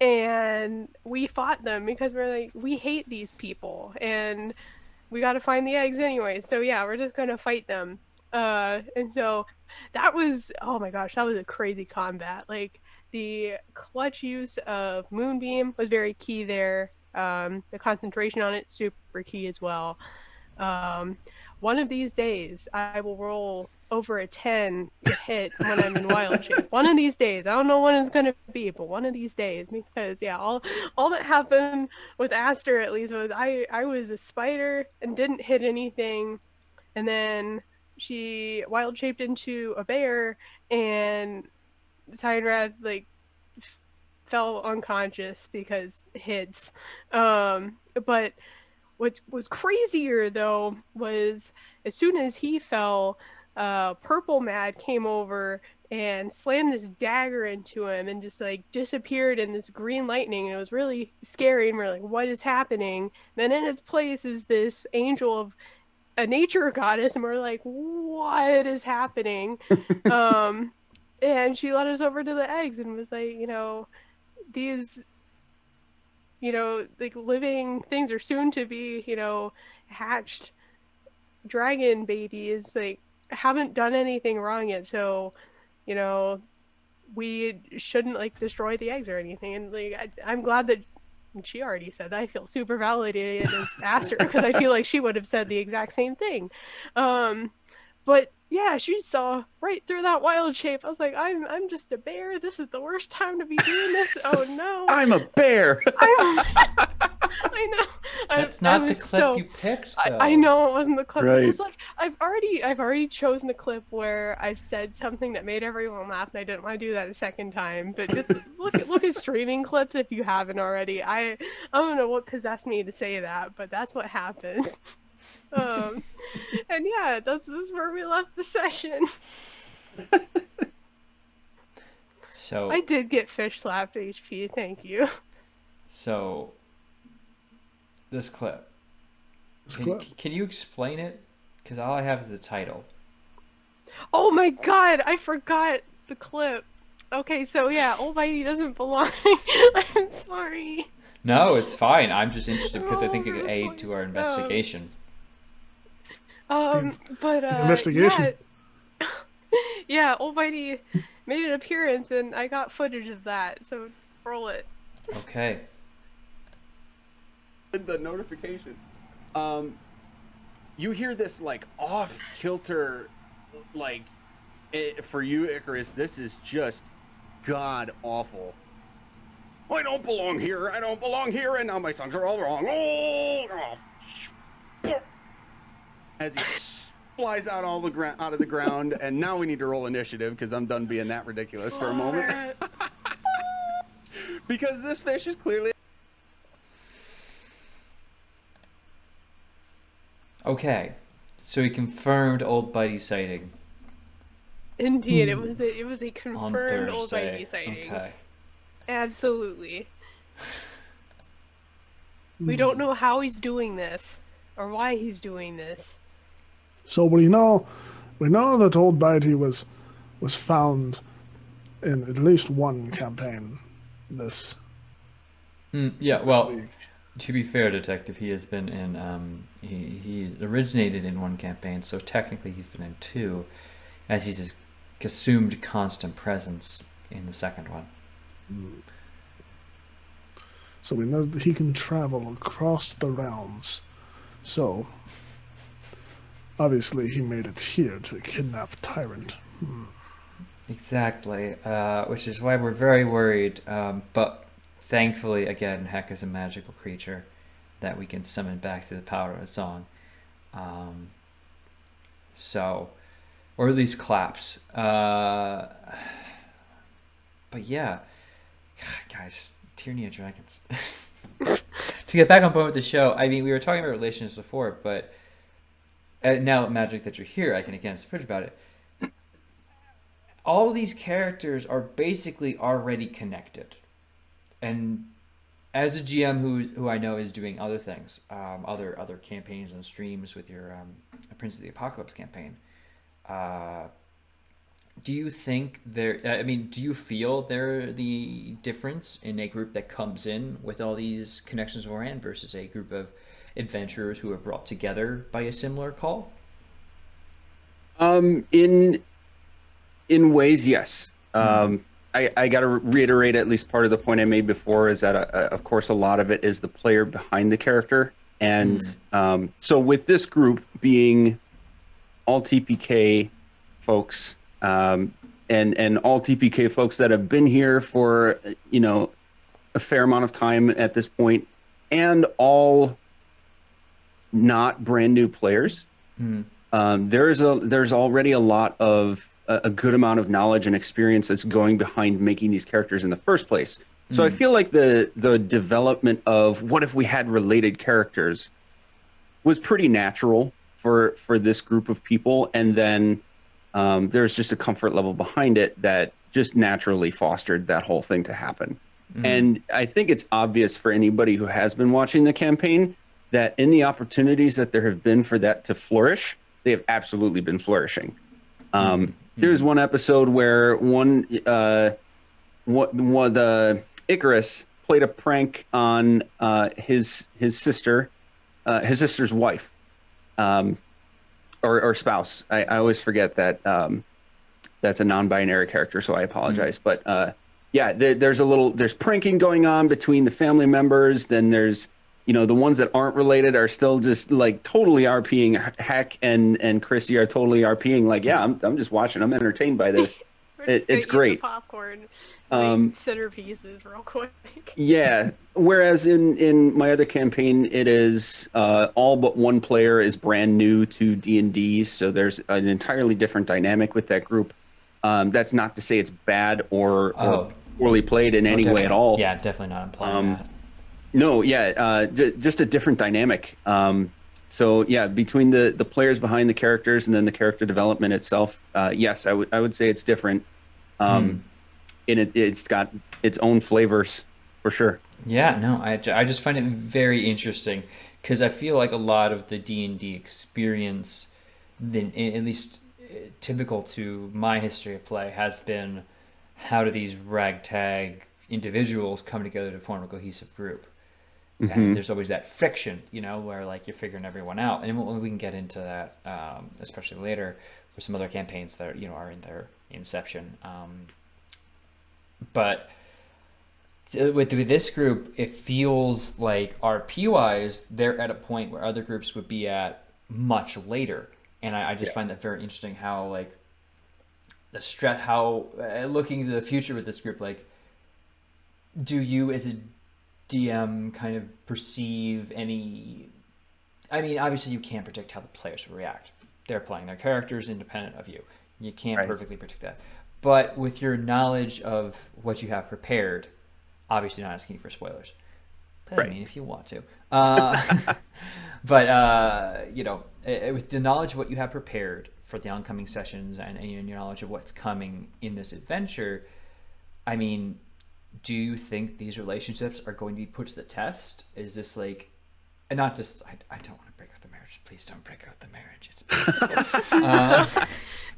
and we fought them because we're like, we hate these people and we got to find the eggs anyway. So yeah, we're just gonna fight them. And so that was, oh my gosh, that was a crazy combat. Like the clutch use of Moonbeam was very key there. The concentration on it, super key as well. One of these days, I will roll over a 10 to hit when I'm in wild shape. One of these days. I don't know when it's going to be, but one of these days. Because, yeah, all that happened with Aster, at least, was I was a spider and didn't hit anything. And then she wild shaped into a bear, and Cyanrad, like, fell unconscious because hits. But what was crazier though was as soon as he fell, Purple Mad came over and slammed this dagger into him and just like disappeared in this green lightning, and it was really scary, and we're like, what is happening? Then in his place is this angel of a nature goddess, and we're like, what is happening? And she led us over to the eggs and was like, you know, these, you know, like living things are soon to be, you know, hatched dragon babies, like haven't done anything wrong yet, so, you know, we shouldn't like destroy the eggs or anything. And like I'm glad that she already said that. I feel super validated as Aster because I feel like she would have said the exact same thing. But yeah, she saw right through that wild shape. I was like, I'm just a bear. This is the worst time to be doing this. Oh no. I'm a bear. I know. That's not the clip you picked, though. I know it wasn't the clip. Right. It's like I've already chosen a clip where I've said something that made everyone laugh, and I didn't want to do that a second time. But just look at streaming clips if you haven't already. I don't know what possessed me to say that, but that's what happened. And yeah, this is where we left the session. So I did get fish slapped HP, thank you. So this clip. Can you explain it? Because all I have is the title. Oh my god, I forgot the clip. Okay, so yeah, Ol'Bitey doesn't belong. I'm sorry. No, it's fine. I'm just interested because I think it Oh, could aid to our investigation. But investigation. yeah, yeah, Ol'Bitey made an appearance, and I got footage of that. So roll it. Okay. The notification. You hear this like off kilter, like for you, Icarus. This is just god awful. I don't belong here. I don't belong here, and now my songs are all wrong. As he flies out all the out of the ground, and now we need to roll initiative because I'm done being that ridiculous for a moment. Because this fish is clearly. Okay, so he confirmed Ol'Bitey sighting. Indeed, it was a On confirmed Thursday. Ol'Bitey sighting. Okay. Absolutely. We don't know how he's doing this or why he's doing this. So we know that Ol'Bitey was found in at least one campaign this Yeah, well, week. to be fair, Detective, he has been in, he originated in one campaign, so technically he's been in two, as he's just assumed constant presence in the second one. So we know that he can travel across the realms. So obviously he made it here to kidnap a tyrant. Exactly, which is why we're very worried, but thankfully, again, Heck is a magical creature that we can summon back through the power of a song. So, or at least claps. But yeah, God, guys, Tyranny of Dragons. To get back on point with the show, I mean, we were talking about relationships before, but now Magic that you're here, I can again speak about it. All these characters are basically already connected. And as a GM who I know is doing other things, other campaigns and streams with your Prince of the Apocalypse campaign, do you think do you feel there the difference in a group that comes in with all these connections beforehand versus a group of adventurers who are brought together by a similar call? In ways, yes. I got to reiterate at least part of the point I made before is that, of course, a lot of it is the player behind the character. And so with this group being all TPK folks and all TPK folks that have been here for, a fair amount of time at this point, and all not brand new players, there's already a lot of a good amount of knowledge and experience that's going behind making these characters in the first place. So I feel like the development of what if we had related characters was pretty natural for this group of people. And then there's just a comfort level behind it that just naturally fostered that whole thing to happen. And I think it's obvious for anybody who has been watching the campaign that in the opportunities that there have been for that to flourish, they have absolutely been flourishing. There's one episode where the Icarus played a prank on his sister's wife, or spouse. I always forget that that's a non-binary character, so I apologize. But yeah, there's pranking going on between the family members. Then there's the ones that aren't related are still just like totally RPing. Heck and Chrissy are totally RPing. Like, yeah, I'm just watching. I'm entertained by this. It's great. Popcorn, centerpieces, real quick. Yeah. Whereas in my other campaign, it is all but one player is brand new to D&D, so there's an entirely different dynamic with that group. That's not to say it's bad or poorly played in any way at all. Yeah, definitely not implying that. No, yeah, just a different dynamic. So yeah, between the players behind the characters and then the character development itself, yes, I would say it's different. And it's got its own flavors for sure. Yeah, no, I just find it very interesting because I feel like a lot of the D&D experience, at least typical to my history of play, has been how do these ragtag individuals come together to form a cohesive group? Mhm. And there's always that friction, you know, where like you're figuring everyone out, and we can get into that, especially later with some other campaigns that are, you know, are in their inception. But with this group, it feels like RP-wise, they're at a point where other groups would be at much later, and I just find that very interesting. How like the stress, how looking into the future with this group, like, do you as a DM kind of perceive any? I mean, obviously you can't predict how the players will react. They're playing their characters independent of you. You can't perfectly predict that. But with your knowledge of what you have prepared, obviously not asking you for spoilers. But I mean, if you want to. But, you know, with the knowledge of what you have prepared for the oncoming sessions and your knowledge of what's coming in this adventure, I mean, do you think these relationships are going to be put to the test? Is this like, and not just, I don't want to break up the marriage. Please don't break up the marriage. It's beautiful.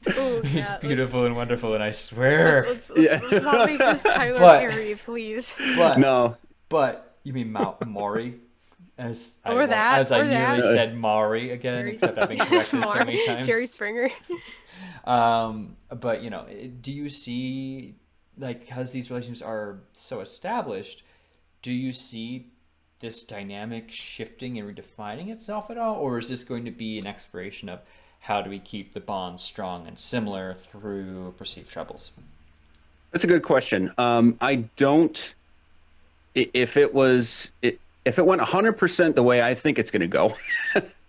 Ooh, It's beautiful and wonderful, and I swear. Let's not make this Tyler Perry, please. But you mean Maury? As I nearly said Maury again, except I've been corrected so many times. Jerry Springer. But, you know, do you see, like, because these relationships are so established, do you see this dynamic shifting and redefining itself at all? Or is this going to be an exploration of how do we keep the bonds strong and similar through perceived troubles? That's a good question. I don't. If it went 100% the way I think it's going to go,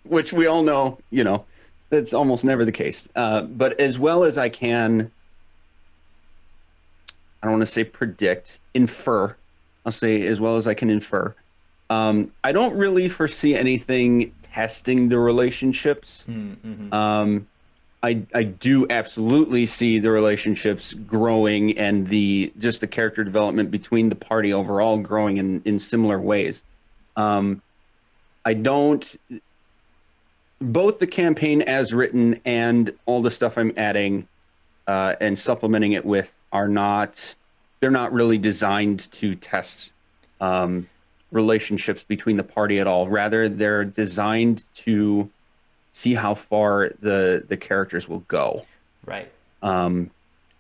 which we all know, you know, that's almost never the case. But as well as I can, I don't want to say predict, infer. I'll say as well as I can infer. I don't really foresee anything testing the relationships. Mm-hmm. I do absolutely see the relationships growing and the character development between the party overall growing in similar ways. I don't. Both the campaign as written and all the stuff I'm adding and supplementing it with they're not really designed to test relationships between the party at all. Rather, they're designed to see how far the characters will go. Right.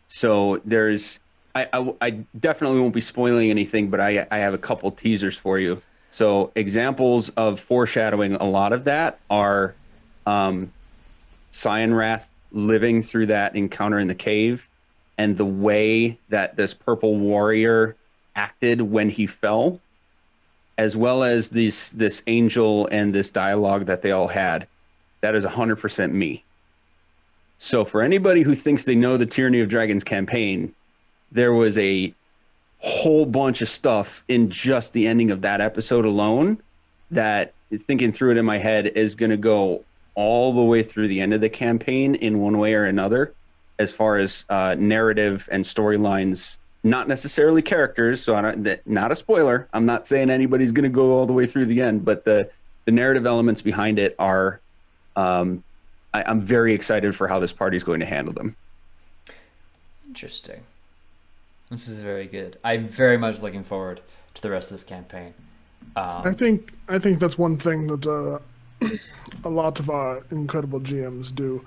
So there's, I definitely won't be spoiling anything, but I have a couple teasers for you. So examples of foreshadowing a lot of that are Cyanrath living through that encounter in the cave and the way that this purple warrior acted when he fell, as well as this angel and this dialogue that they all had. That is 100% me. So for anybody who thinks they know the Tyranny of Dragons campaign, there was a whole bunch of stuff in just the ending of that episode alone that, thinking through it in my head, is going to go all the way through the end of the campaign in one way or another, as far as narrative and storylines, not necessarily characters. So not a spoiler. I'm not saying anybody's going to go all the way through the end, but the narrative elements behind it are, I'm very excited for how this party is going to handle them. Interesting. This is very good. I'm very much looking forward to the rest of this campaign. I think that's one thing that a lot of our incredible GMs do,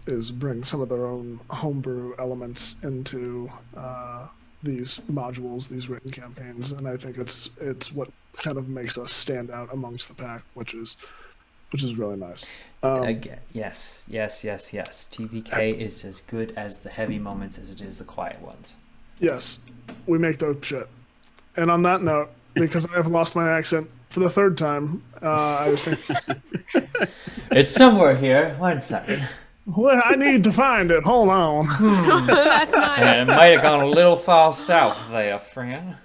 is bring some of their own homebrew elements into these modules, these written campaigns, and I think it's what kind of makes us stand out amongst the pack, which is really nice. Yes. TPK is as good as the heavy moments as it is the quiet ones. Yes, we make dope shit. And on that note, because I have lost my accent for the third time, I think it's somewhere here. 1 second. Well, I need to find it. Hold on. That's not And it might have gone a little far south there, friend.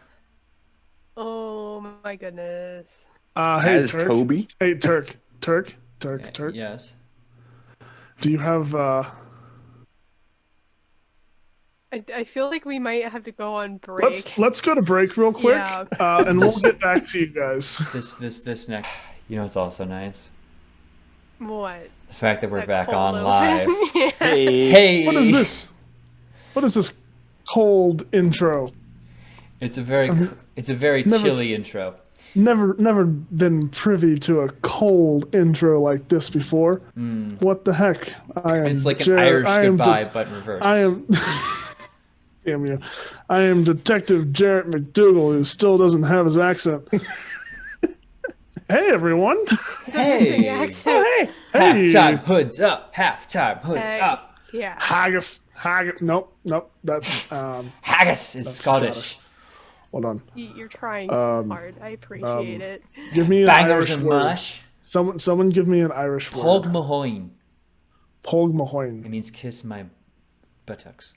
Oh my goodness. Hey, As Turk. Toby? Hey, Turk. Yes. Do you have I feel like we might have to go on break. Let's go to break real quick, Yeah. and we'll get back to you guys. This next. You know what's also nice? What? The fact that we're back cold on open. live. Yeah. Hey. What is this? What is this? cold intro. It's a very never- chilly intro. Never been privy to a cold intro like this before. What the heck? It's like an Irish goodbye, but in reverse. I am. Damn you! I am Detective Jarret McDougal, who still doesn't have his accent. Hey everyone! Hey! The accent. Hey! Halftime hoods up! Halftime hoods up! Yeah. Haggis. Nope. That's Haggis is that's Scottish. Hold on. You're trying so hard. I appreciate it. Give me an Bangers Irish and word. mash. Someone give me an Irish word. Pog Mahoin. Pog Mahoin. It means kiss my buttocks.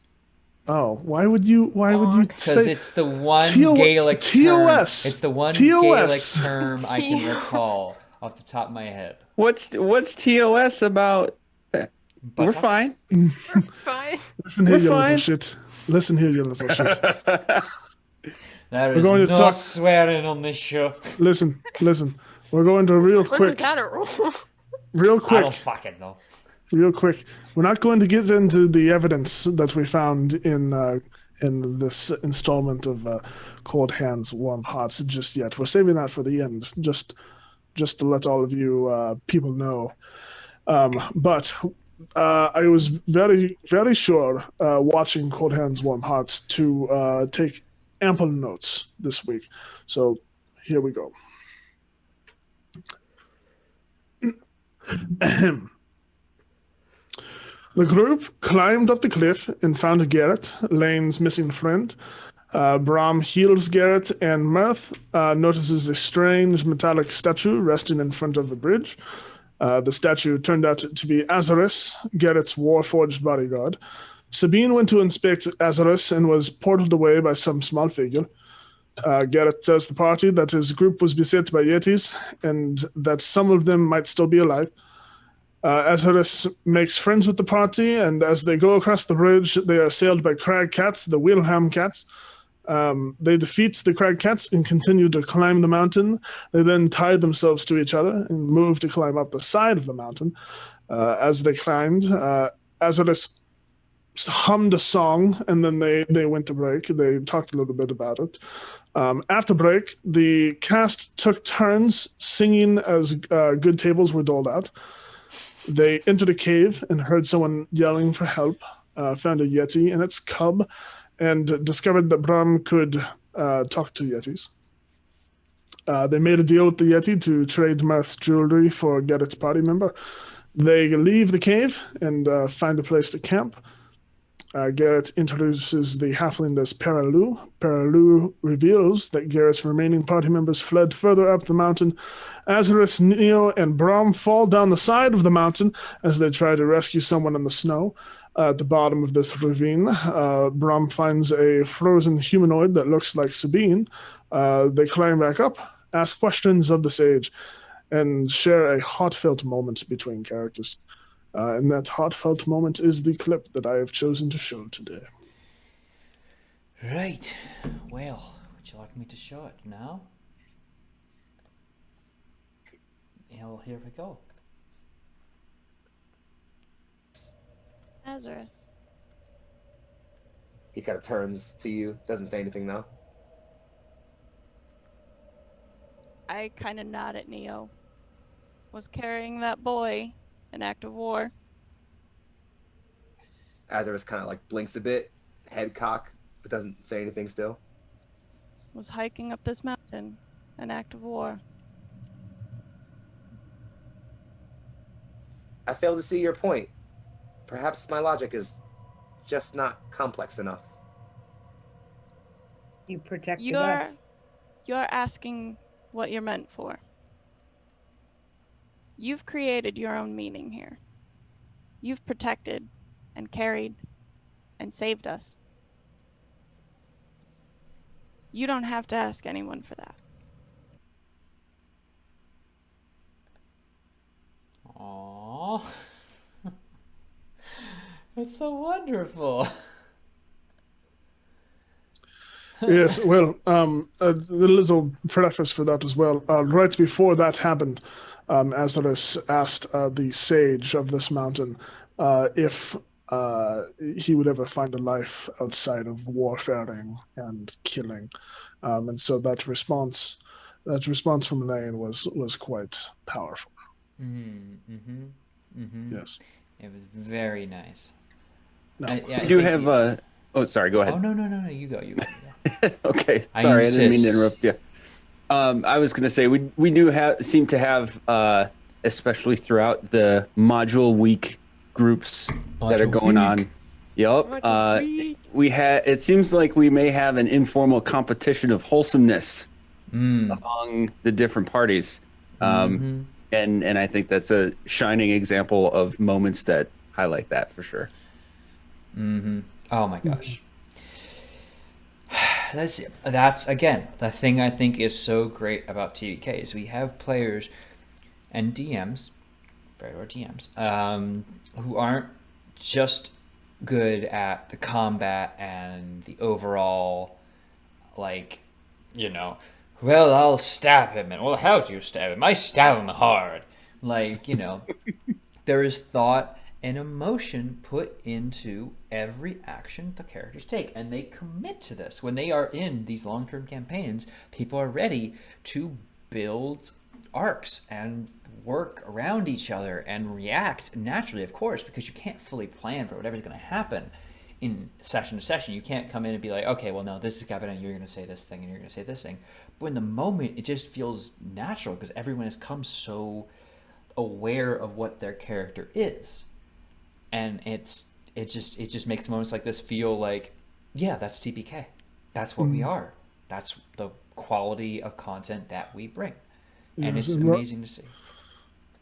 Oh, why would you Because say it's the one T-O- Gaelic TOS. term. It's the one TOS. Gaelic term I can recall off the top of my head. What's TOS about? We're Buttocks? fine. Fine. Listen here, We're you fine. little shit. Listen here, you little shit. There We're is going to no talk- swearing on this show. Listen. We're going to real When was quick. that a rule? Real I quick. don't fucking know. Real quick. We're not going to get into the evidence that we found in this installment of Cold Hands, Warm Hearts just yet. We're saving that for the end, just to let all of you people know. But I was very, very sure watching Cold Hands, Warm Hearts to take ample notes this week. So here we go. The group climbed up the cliff and found Garrett, Lane's missing friend. Brom heals Garrett, and Mirth notices a strange metallic statue resting in front of the bridge. The statue turned out to be Azarus, Garrett's warforged bodyguard. Sabine went to inspect Azarus and was portaled away by some small figure. Garrett tells the party that his group was beset by Yetis and that some of them might still be alive. Azarus makes friends with the party, and as they go across the bridge, they are assailed by crag cats, the Wilhelm cats. They defeat the crag cats and continue to climb the mountain. They then tie themselves to each other and move to climb up the side of the mountain. As they climbed, Azarus hummed a song, and then they went to break. They talked a little bit about it. After break, the cast took turns singing as good tables were doled out. They entered a cave and heard someone yelling for help, found a Yeti and its cub, and discovered that Bram could talk to Yetis. They made a deal with the Yeti to trade Mirth's jewelry for Garrett's party member. They leave the cave and find a place to camp. Garrett introduces the halfling as Paraloo. Paraloo reveals that Garrett's remaining party members fled further up the mountain. Azarus, Neo, and Brom fall down the side of the mountain as they try to rescue someone in the snow. At the bottom of this ravine, Brom finds a frozen humanoid that looks like Sabine. They climb back up, ask questions of the sage, and share a heartfelt moment between characters. And that heartfelt moment is the clip that I have chosen to show today. Right. Well, would you like me to show it now? Well, here we go. Azarus. He kind of turns to you, doesn't say anything though. I kind of nod at Neo. Was carrying that boy an act of war? Azarus kind of like blinks a bit, head cock, but doesn't say anything still. Was hiking up this mountain an act of war? I fail to see your point. Perhaps my logic is just not complex enough. You protected You're us. asking what you're meant for. You've created your own meaning here. You've protected and carried and saved us. You don't have to ask anyone for that. Aww. That's so wonderful. Yes, well, a little preface for that as well. Right before that happened, Azarus asked the sage of this mountain if he would ever find a life outside of warfaring and killing. And so that response from Lane was quite powerful. Yes. It was very nice. No. Yeah, I do have oh, sorry, go ahead. Oh, no, you go. Okay, sorry, I didn't mean to interrupt you. I was going to say we do seem to have, especially throughout the module week groups that are going on. Yep. It seems like we may have an informal competition of wholesomeness among the different parties. And I think that's a shining example of moments that highlight that for sure. Oh my gosh. That's again the thing I think is so great about TVK is we have players and DMs, or DMs, who aren't just good at the combat and the overall, like, you know, well, I'll stab him, and well, how do you stab him? I stab him hard. Like, you know, there is thought and emotion put into every action the characters take, and they commit to this. When they are in these long-term campaigns, people are ready to build arcs and work around each other and react naturally, of course, because you can't fully plan for whatever's going to happen in session to session. You can't come in and be like, okay, well, no, this is happening, and you're going to say this thing, and you're going to say this thing. But in the moment, it just feels natural because everyone has come so aware of what their character is. And it just makes moments like this feel like, yeah, that's TPK. That's what we are. That's the quality of content that we bring. And it's amazing to see.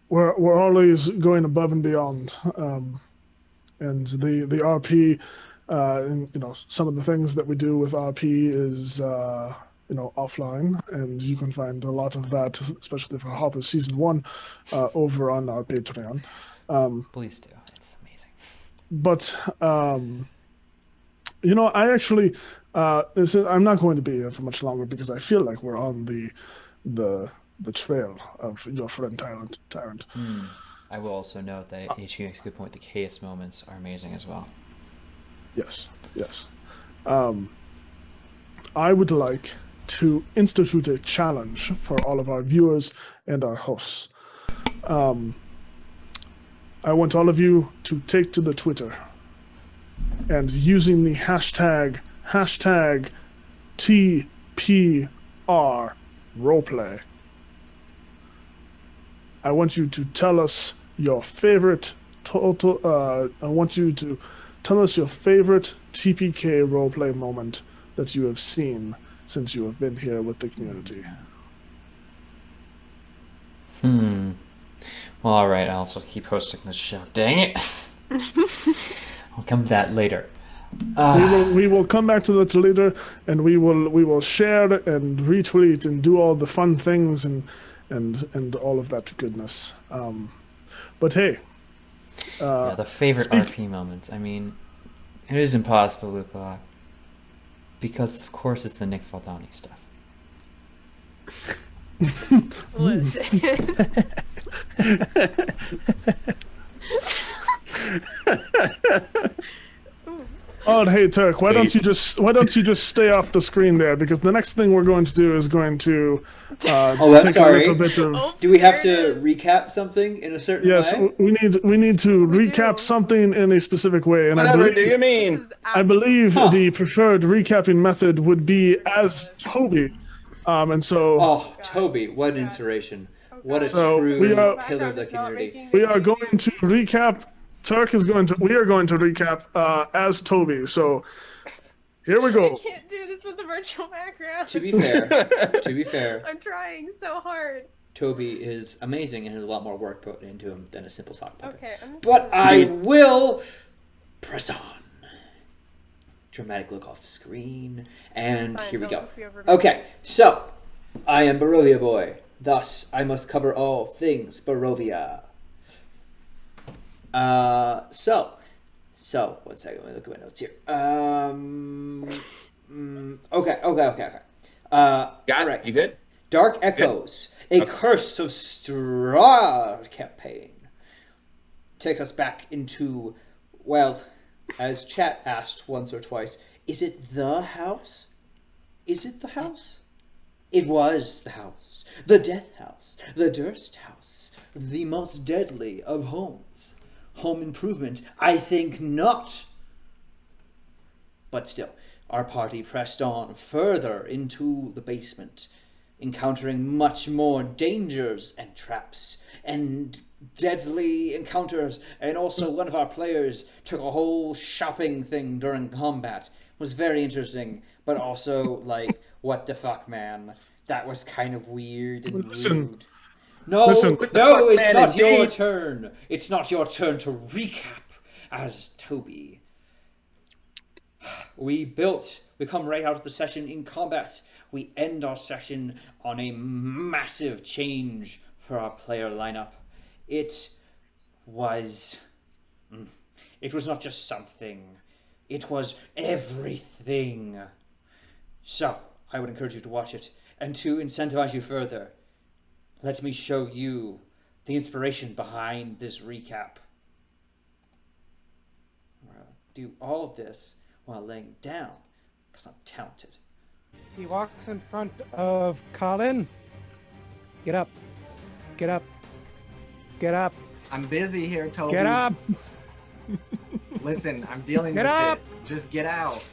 We're always going above and beyond. And the RP, and, you know, some of the things that we do with RP is, you know, offline, and you can find a lot of that, especially for Hopper Season 1, over on our Patreon. Please do. It's amazing. But, you know, I actually, I'm not going to be here for much longer because I feel like we're on the trail of your friend Tyrant. I will also note that HQ makes a good point. The chaos moments are amazing as well. Yes. I would like to institute a challenge for all of our viewers and our hosts. I want all of you to take to the Twitter and using the hashtag TPR Roleplay. I want you to tell us your favorite I want you to tell us your favorite TPK roleplay moment that you have seen since you have been here with the community. Well, all right. I'll also keep hosting this show. Dang it! I'll come to that later. We will come back to that later, and we will share and retweet and do all the fun things and all of that goodness. But hey, the favorite RP moments. I mean, it is impossible to look up because, of course, it's the Nick Faldani stuff. Listen. Oh, hey Turk, why don't you just stay off the screen there, because the next thing we're going to do is going to take a little bit of. Do we have to recap something in a certain way? Yes, we need to recap something in a specific way, and Whatever do you mean? I believe the preferred recapping method would be as Toby, and so. Oh, Toby! What an inspiration! What a true killer of the community. We are going to recap. We are going to recap as Toby. So here we go. I can't do this with the virtual background. To be fair, I'm trying so hard. Toby is amazing and has a lot more work put into him than a simple sock puppet. Okay, but I will press on. Dramatic look off screen, and here we go. Okay, so I am Barovia Boy. Thus, I must cover all things Barovia. So, 1 second, let me look at my notes here. Okay. Got it. You good? Dark Echoes, a Curse of Strahd campaign. Take us back into, well, as chat asked once or twice, is it the house? Is it the house? It was the house. The death house. The Durst house. The most deadly of homes. Home improvement? I think not. But still, our party pressed on further into the basement, encountering much more dangers and traps and deadly encounters. And also one of our players took a whole shopping thing during combat. It was very interesting, but also like, what the fuck, man? That was kind of weird and rude. No, it's not your turn. It's not your turn to recap as Toby. We come right out of the session in combat. We end our session on a massive change for our player lineup. It was not just something. It was everything. So, I would encourage you to watch it. And to incentivize you further, let me show you the inspiration behind this recap. I'll do all of this while laying down, because I'm talented. He walks in front of Colin. Get up. Get up. Get up. I'm busy here, Toby. Get up. Listen, I'm dealing Get with up. it. Just get out.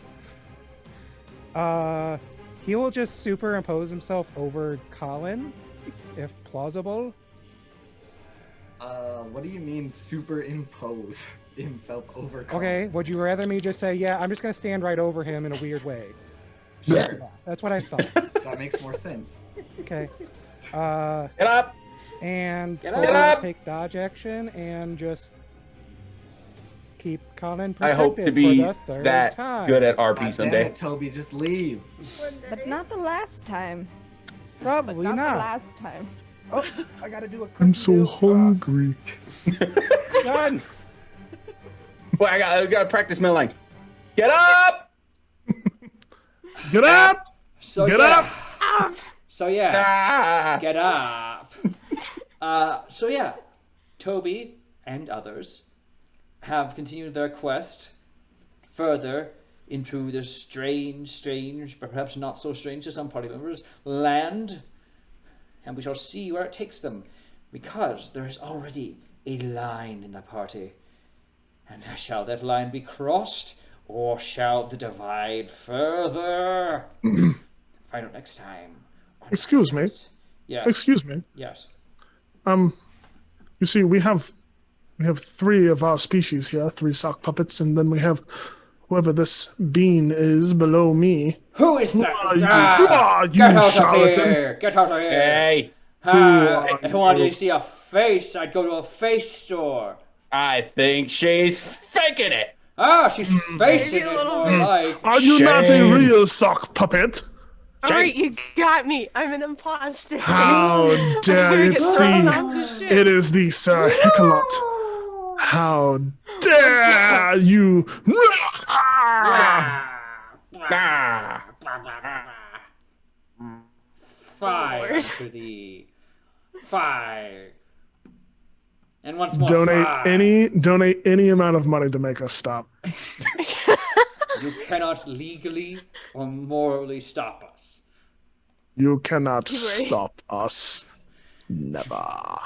He will just superimpose himself over Colin, if plausible. What do you mean superimpose himself over Colin? Okay, would you rather me just say, yeah, I'm just going to stand right over him in a weird way? Sure. Yeah, that's what I thought. That makes more sense. Okay. Get up! And Get up! take dodge action and just keep Colin I protected hope to be for the third that time. good at God RP damn someday. it, Toby, just leave. But not the last time. Probably Not not. the last time. Oh, I gotta do a I'm so hungry. Done. Well, I got to practice my line. Get up! Get up! So Get yeah. up! So yeah. Ah! Get up. So yeah. Toby and others have continued their quest further into this strange, but perhaps not so strange to some party members, land, and we shall see where it takes them, because there is already a line in the party. And shall that line be crossed, or shall the divide further? Find out next time. Excuse me. Yes. Excuse me. Yes. You see, we have three of our species here, three sock puppets, and then we have whoever this bean is below me. Who is that? You Get out charlatan. of here! Get out of here! Hey! If I wanted to see a face, I'd go to a face store. I think she's faking it. Ah, she's facing it more like. Are you not a real sock puppet? Alright, you got me. I'm an imposter. How I'm dare gonna get it's thrown off the ship. it is the Sir Heckalot. How dare you? Fire to thee. Fire. And once more, Donate fire. donate any amount of money to make us stop. You cannot legally or morally stop us. You cannot You ready? stop us. Never.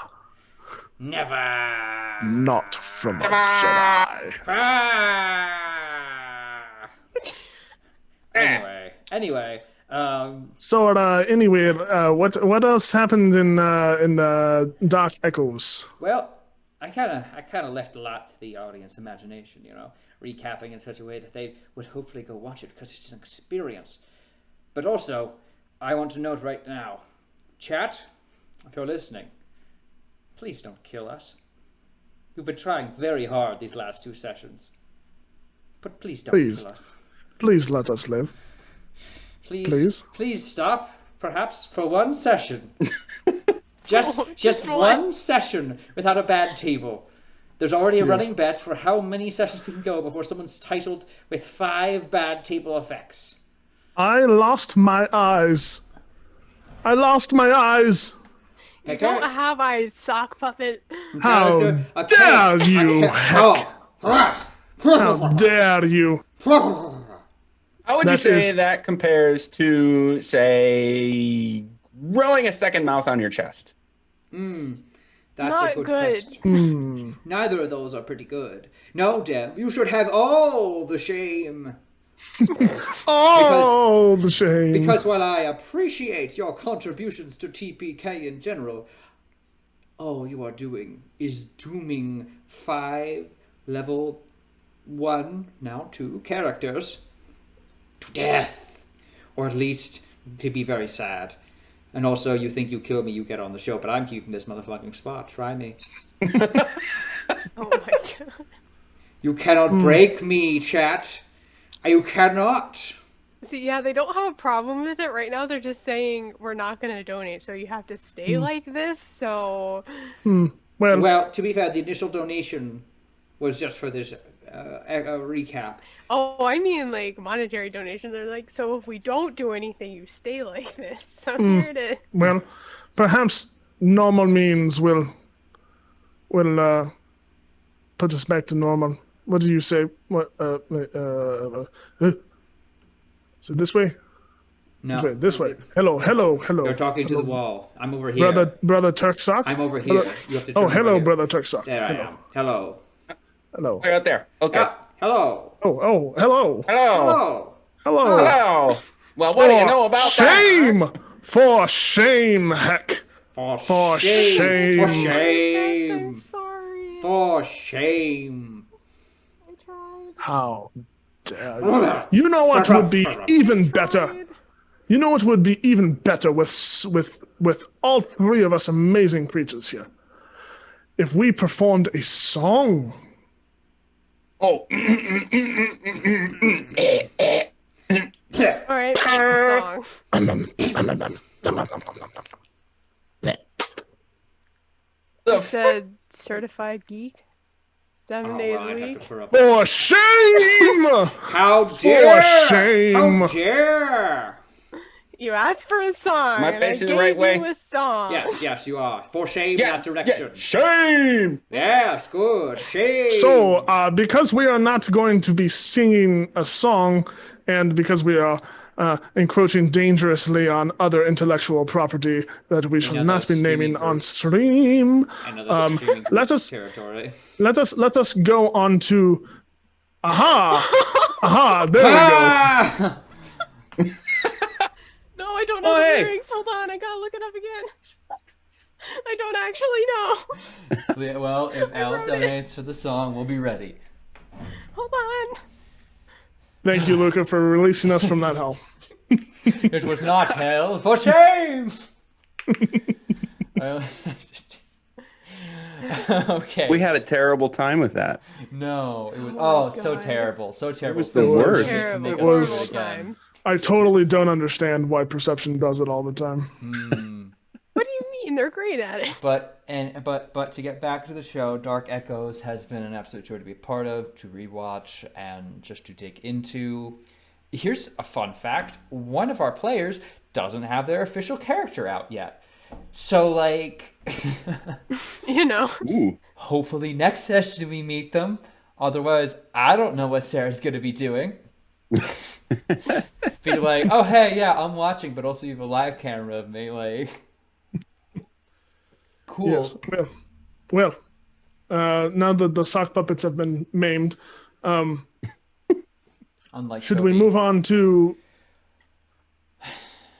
Never. Not from a Jedi. Ah. Anyway. So anyway, what else happened in Dark Echoes? Well, I kind of left a lot to the audience imagination, recapping in such a way that they would hopefully go watch it because it's an experience. But also, I want to note right now, chat, if you're listening, please don't kill us. We've been trying very hard these last 2 sessions. But please don't Please. kill us. Please let us live. Please stop, perhaps, for one session. Just one session without a bad table. There's already a running bet for how many sessions we can go before someone's titled with 5 bad table effects. I lost my eyes. You don't have eyes, sock puppet. How dare you, Heck? How dare you? How would you That say is- that compares to, say, growing a second mouth on your chest? That's Not a good good. question. Neither of those are pretty good. No, Deb, you should have all the shame. Oh, the shame. Because while I appreciate your contributions to TPK in general, all you are doing is dooming 5 level 1, now 2 characters to death. Or at least to be very sad. And also, you think you kill me, you get on the show, but I'm keeping this motherfucking spot. Try me. Oh my god. You cannot break me, chat. You cannot. See, yeah, they don't have a problem with it right now. They're just saying we're not going to donate, so you have to stay like this. So, Well, to be fair, the initial donation was just for this recap. oh, I mean like monetary donations. They're like, so if we don't do anything, you stay like this. So here it is. Well, perhaps normal means will put us back to normal. What do you say? What? Is it this way? No. This way. Hello. You're talking to the wall. I'm over here. Brother Turk Sock. I'm over here. You have to Oh, turn over hello, here. brother Turk Sock. There I am. Hello. Hello. Right out there. Okay. Hello. Oh, hello. Hello. Hello. Well, what do you know about shame? that? For shame, heck. For shame. For shame. I'm sorry. For shame. How dare you? You know what would be even better? You know what would be even better with all 3 of us amazing creatures here? If we performed a song. Oh. All right, that's the song. It said certified geek. 7 days a week. For shame! How dare! For shame! How dare! You asked for a song. Am I and I facing the gave right way? you a song. Yes, you are. For shame, that direction. Shame! Yes, good. Shame. So, because we are not going to be singing a song, and because we are encroaching dangerously on other intellectual property that we shall not be naming on stream, let us go on to aha, there we go. No, I don't know the lyrics. Hold on, I gotta look it up again. I don't actually know. Well, if Al donates for the song, we'll be ready. Hold on. Thank you, Luca, for releasing us from that hell. It was not hell. For shame! Okay. We had a terrible time with that. No, it was so terrible. So terrible. It was the worst. It was. I totally don't understand why Perception does it all the time. What do you mean? They're great at it. But to get back to the show, Dark Echoes has been an absolute joy to be a part of, to rewatch, and just to dig into. Here's a fun fact. One of our players doesn't have their official character out yet. So, like... you know. Ooh. Hopefully next session we meet them. Otherwise, I don't know what Sarah's going to be doing. Be like, oh, hey, yeah, I'm watching, but also you have a live camera of me, like... Cool. Yes. Well, now that the sock puppets have been maimed, Unlike should Toby. we move on to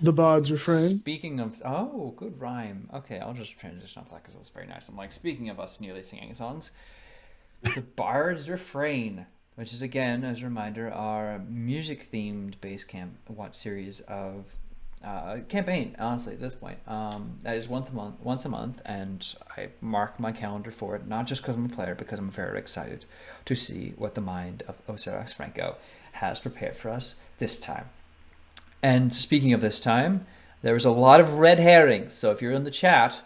the Bards Refrain? Speaking of... Oh, good rhyme. Okay, I'll just transition off that because it was very nice. I'm like, speaking of us nearly singing songs, the Bards Refrain, which is, again, as a reminder, our music-themed base camp watch series of campaign, honestly, at this point. That is once a month, and I mark my calendar for it, not just because I'm a player, because I'm very excited to see what the mind of Osiris Franco has prepared for us this time. And speaking of this time, there was a lot of red herrings. So if you're in the chat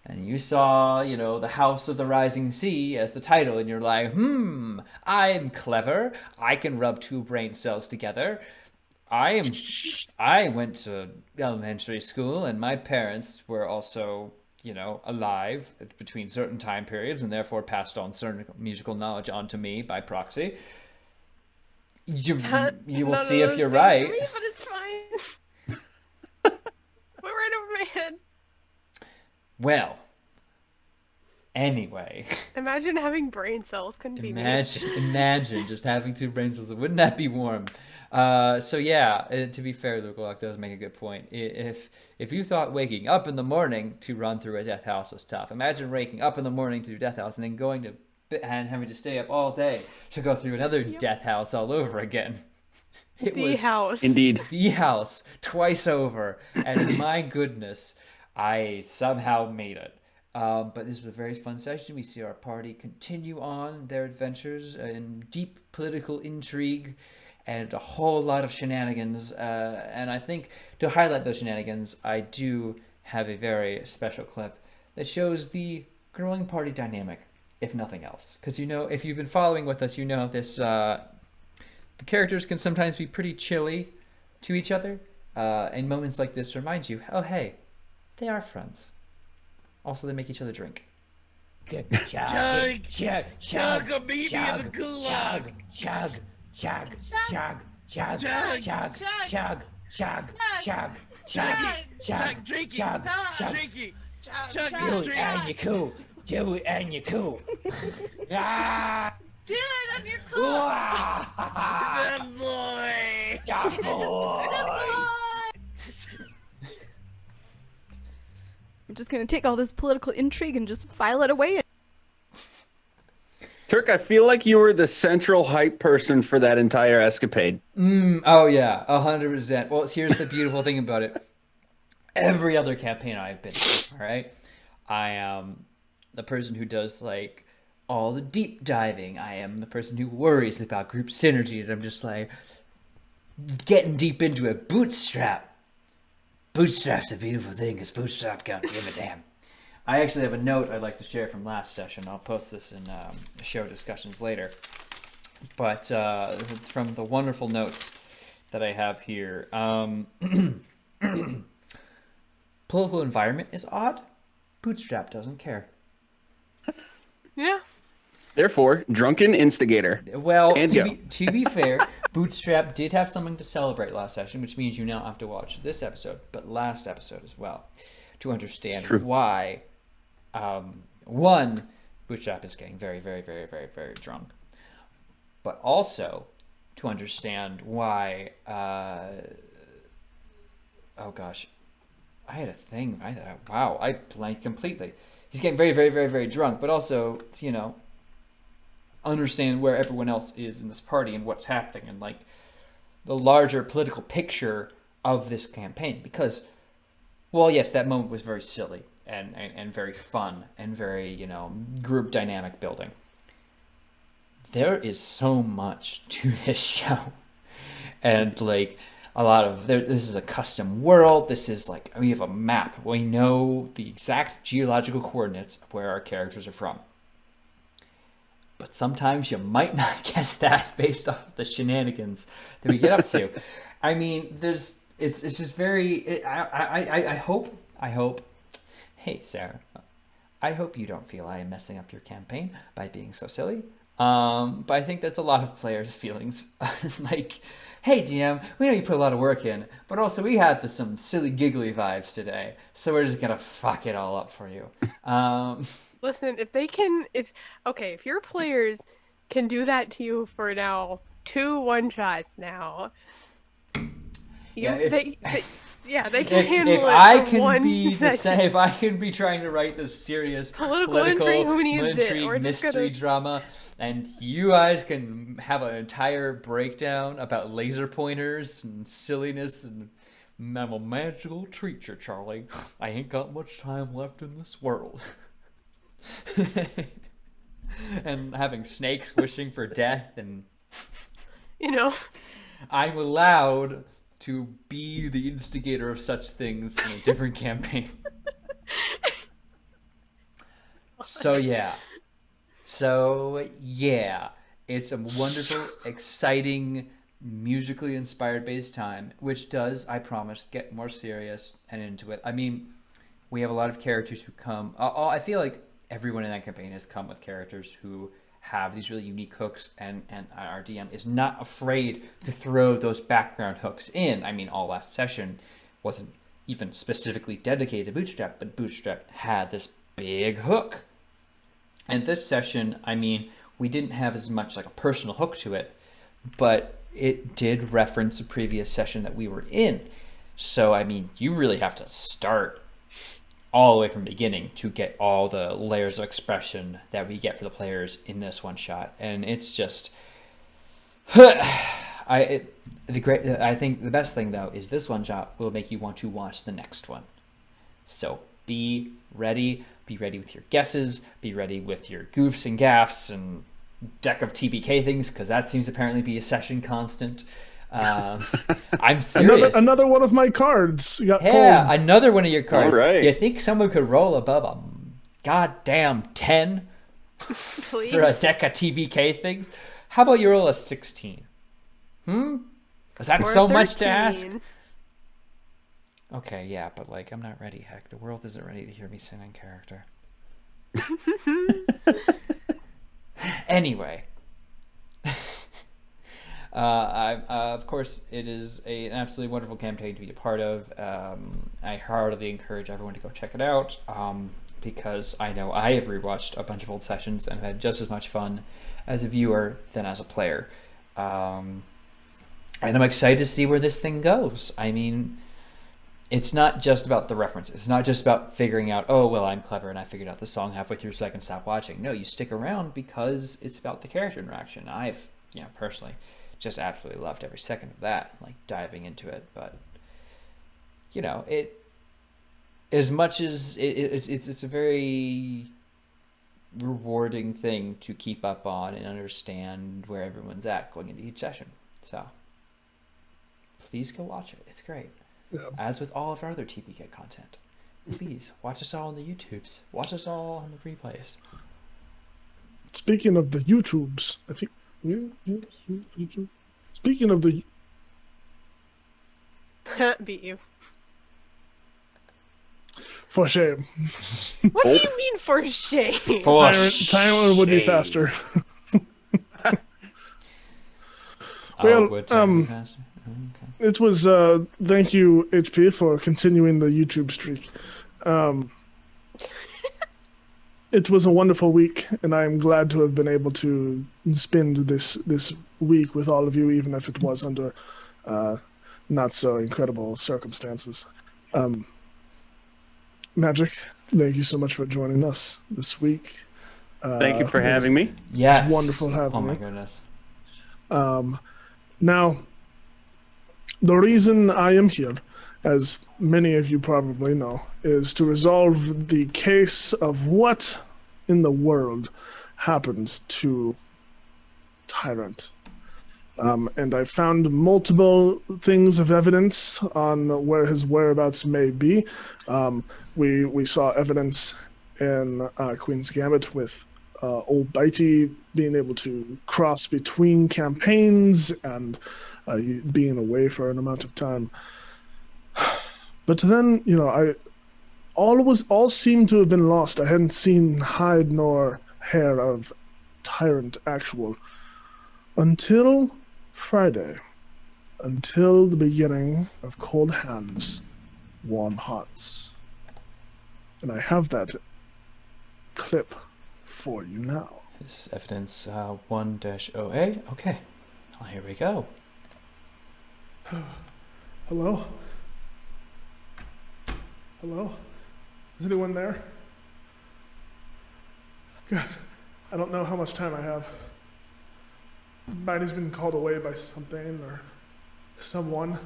and you saw, the House of the Rising Sea as the title, and you're like, I'm clever. I can rub 2 brain cells together. I went to elementary school, and my parents were also, alive between certain time periods and therefore passed on certain musical knowledge onto me by proxy. You will see if you're right. Me, but it's fine. We're right over my head. Well, anyway. Imagine having brain cells. Couldn't be me. Imagine just having 2 brain cells. Wouldn't that be warm? So yeah, to be fair, Lugalok does make a good point. If you thought waking up in the morning to run through a death house was tough, imagine waking up in the morning to do death house and then going to and having to stay up all day to go through another death house all over again. House. Indeed. The house twice over, and my goodness, I somehow made it. But this was a very fun session. We see our party continue on their adventures in deep political intrigue and a whole lot of shenanigans. And I think to highlight those shenanigans, I do have a very special clip that shows the growing party dynamic, if nothing else. Because, if you've been following with us, this the characters can sometimes be pretty chilly to each other. And moments like this remind you, oh, hey, they are friends. Also, they make each other drink. Chug, a baby in the gulag. Chug. Do it and you're cool. Ah! Do it and you're cool. Good boy. Good boy. I'm just gonna take all this political intrigue and just file it away. Turk, I feel like you were the central hype person for that entire escapade. Oh yeah, 100%. Well, here's the beautiful thing about it. Every other campaign I've been to, all right, I am the person who does all the deep diving. I am the person who worries about group synergy, and I'm just getting deep into it. Bootstrap. Bootstrap's a beautiful thing, because Bootstrap can't give a damn. I actually have a note I'd like to share from last session. I'll post this in show discussions later. But from the wonderful notes that I have here, political environment is odd. Bootstrap doesn't care. Yeah. Therefore, drunken instigator. Well, and to be fair, Bootstrap did have something to celebrate last session, which means you now have to watch this episode, but last episode as well, to understand why. One, Bootstrap is getting very, very, very, very, very drunk, but also to understand why. Oh gosh, I had a thing. I blanked completely. He's getting very, very, very, very drunk, but also, understand where everyone else is in this party and what's happening and the larger political picture of this campaign. Because, well, yes, that moment was very silly and very fun and very, group dynamic building. There is so much to this show. And a lot of this is a custom world. This is we have a map. We know the exact geological coordinates of where our characters are from. But sometimes you might not guess that based off of the shenanigans that we get up to. I mean, it's just very. I hope. Hey, Sarah. I hope you don't feel I am messing up your campaign by being so silly. But I think that's a lot of players' feelings. Hey, DM, we know you put a lot of work in, but also we had some silly giggly vibes today, so we're just gonna fuck it all up for you. Listen, if your players can do that to you for now 2 one-shots now, they can handle it. If I can be trying to write this serious political intrigue mystery drama, and you guys can have an entire breakdown about laser pointers and silliness, and I'm a magical creature, Charlie. I ain't got much time left in this world. And having snakes wishing for death, and I'm allowed to be the instigator of such things in a different campaign. So yeah, it's a wonderful, exciting, musically inspired based time, which does, I promise, get more serious and into it. I mean, we have a lot of characters who come. I feel like everyone in that campaign has come with characters who have these really unique hooks, and our DM is not afraid to throw those background hooks in. I mean, all last session wasn't even specifically dedicated to Bootstrap, but Bootstrap had this big hook. And this session, I mean, we didn't have as much like a personal hook to it, but it did reference a previous session that we were in. So, I mean, you really have to start all the way from the beginning to get all the layers of expression that we get for the players in this one shot. And it's just, I think the best thing though is this one shot will make you want to watch the next one. So be ready with your guesses, be ready with your goofs and gaffs and deck of TPK things, because that seems to apparently be a session constant. I'm serious. Another one of my cards got pulled. Another one of your cards. All right. You think someone could roll above a goddamn 10 for a deck of TPK things? How about you roll a 16? Is that Or so much to ask? 13. Okay, yeah, but like, I'm not ready, heck. The world isn't ready to hear me sing in character. Anyway. Of course, it is an absolutely wonderful campaign to be a part of. I heartily encourage everyone to go check it out, because I know I have rewatched a bunch of old sessions and had just as much fun as a viewer than as a player. And I'm excited to see where this thing goes. I mean, it's not just about the references. It's not just about figuring out, oh, well, I'm clever and I figured out the song halfway through so I can stop watching. No, you stick around because it's about the character interaction. I've, personally just absolutely loved every second of that, like diving into it. But, it, as much as it's a very rewarding thing to keep up on and understand where everyone's at going into each session. So please go watch it. It's great. Yeah. As with all of our other TPK content. Please watch us all on the YouTubes. Watch us all on the replays. Speaking of the YouTubes, I think. Speaking of the. Beat you. For shame. What do you mean for shame? Tyler would be faster. Well, it was thank you, HP, for continuing the YouTube streak. It was a wonderful week, and I am glad to have been able to spend this week with all of you, even if it was under not so incredible circumstances. Magic, thank you so much for joining us this week. Thank you for having me. Yes. It's wonderful having you. Oh my goodness. Now, the reason I am here, as many of you probably know, is to resolve the case of what in the world happened to Tyrant. And I found multiple things of evidence on where his whereabouts may be. We saw evidence in Queen's Gambit with Ol'Bitey being able to cross between campaigns and being away for an amount of time. But then, all seemed to have been lost. I hadn't seen hide nor hair of Tyrant actual until Friday, until the beginning of Cold Hands, Warm Hearts. And I have that clip for you now. This evidence 1-OA. Okay, well, here we go. Hello? Hello? Is anyone there? Guys, I don't know how much time I have. Mighty's been called away by something or someone.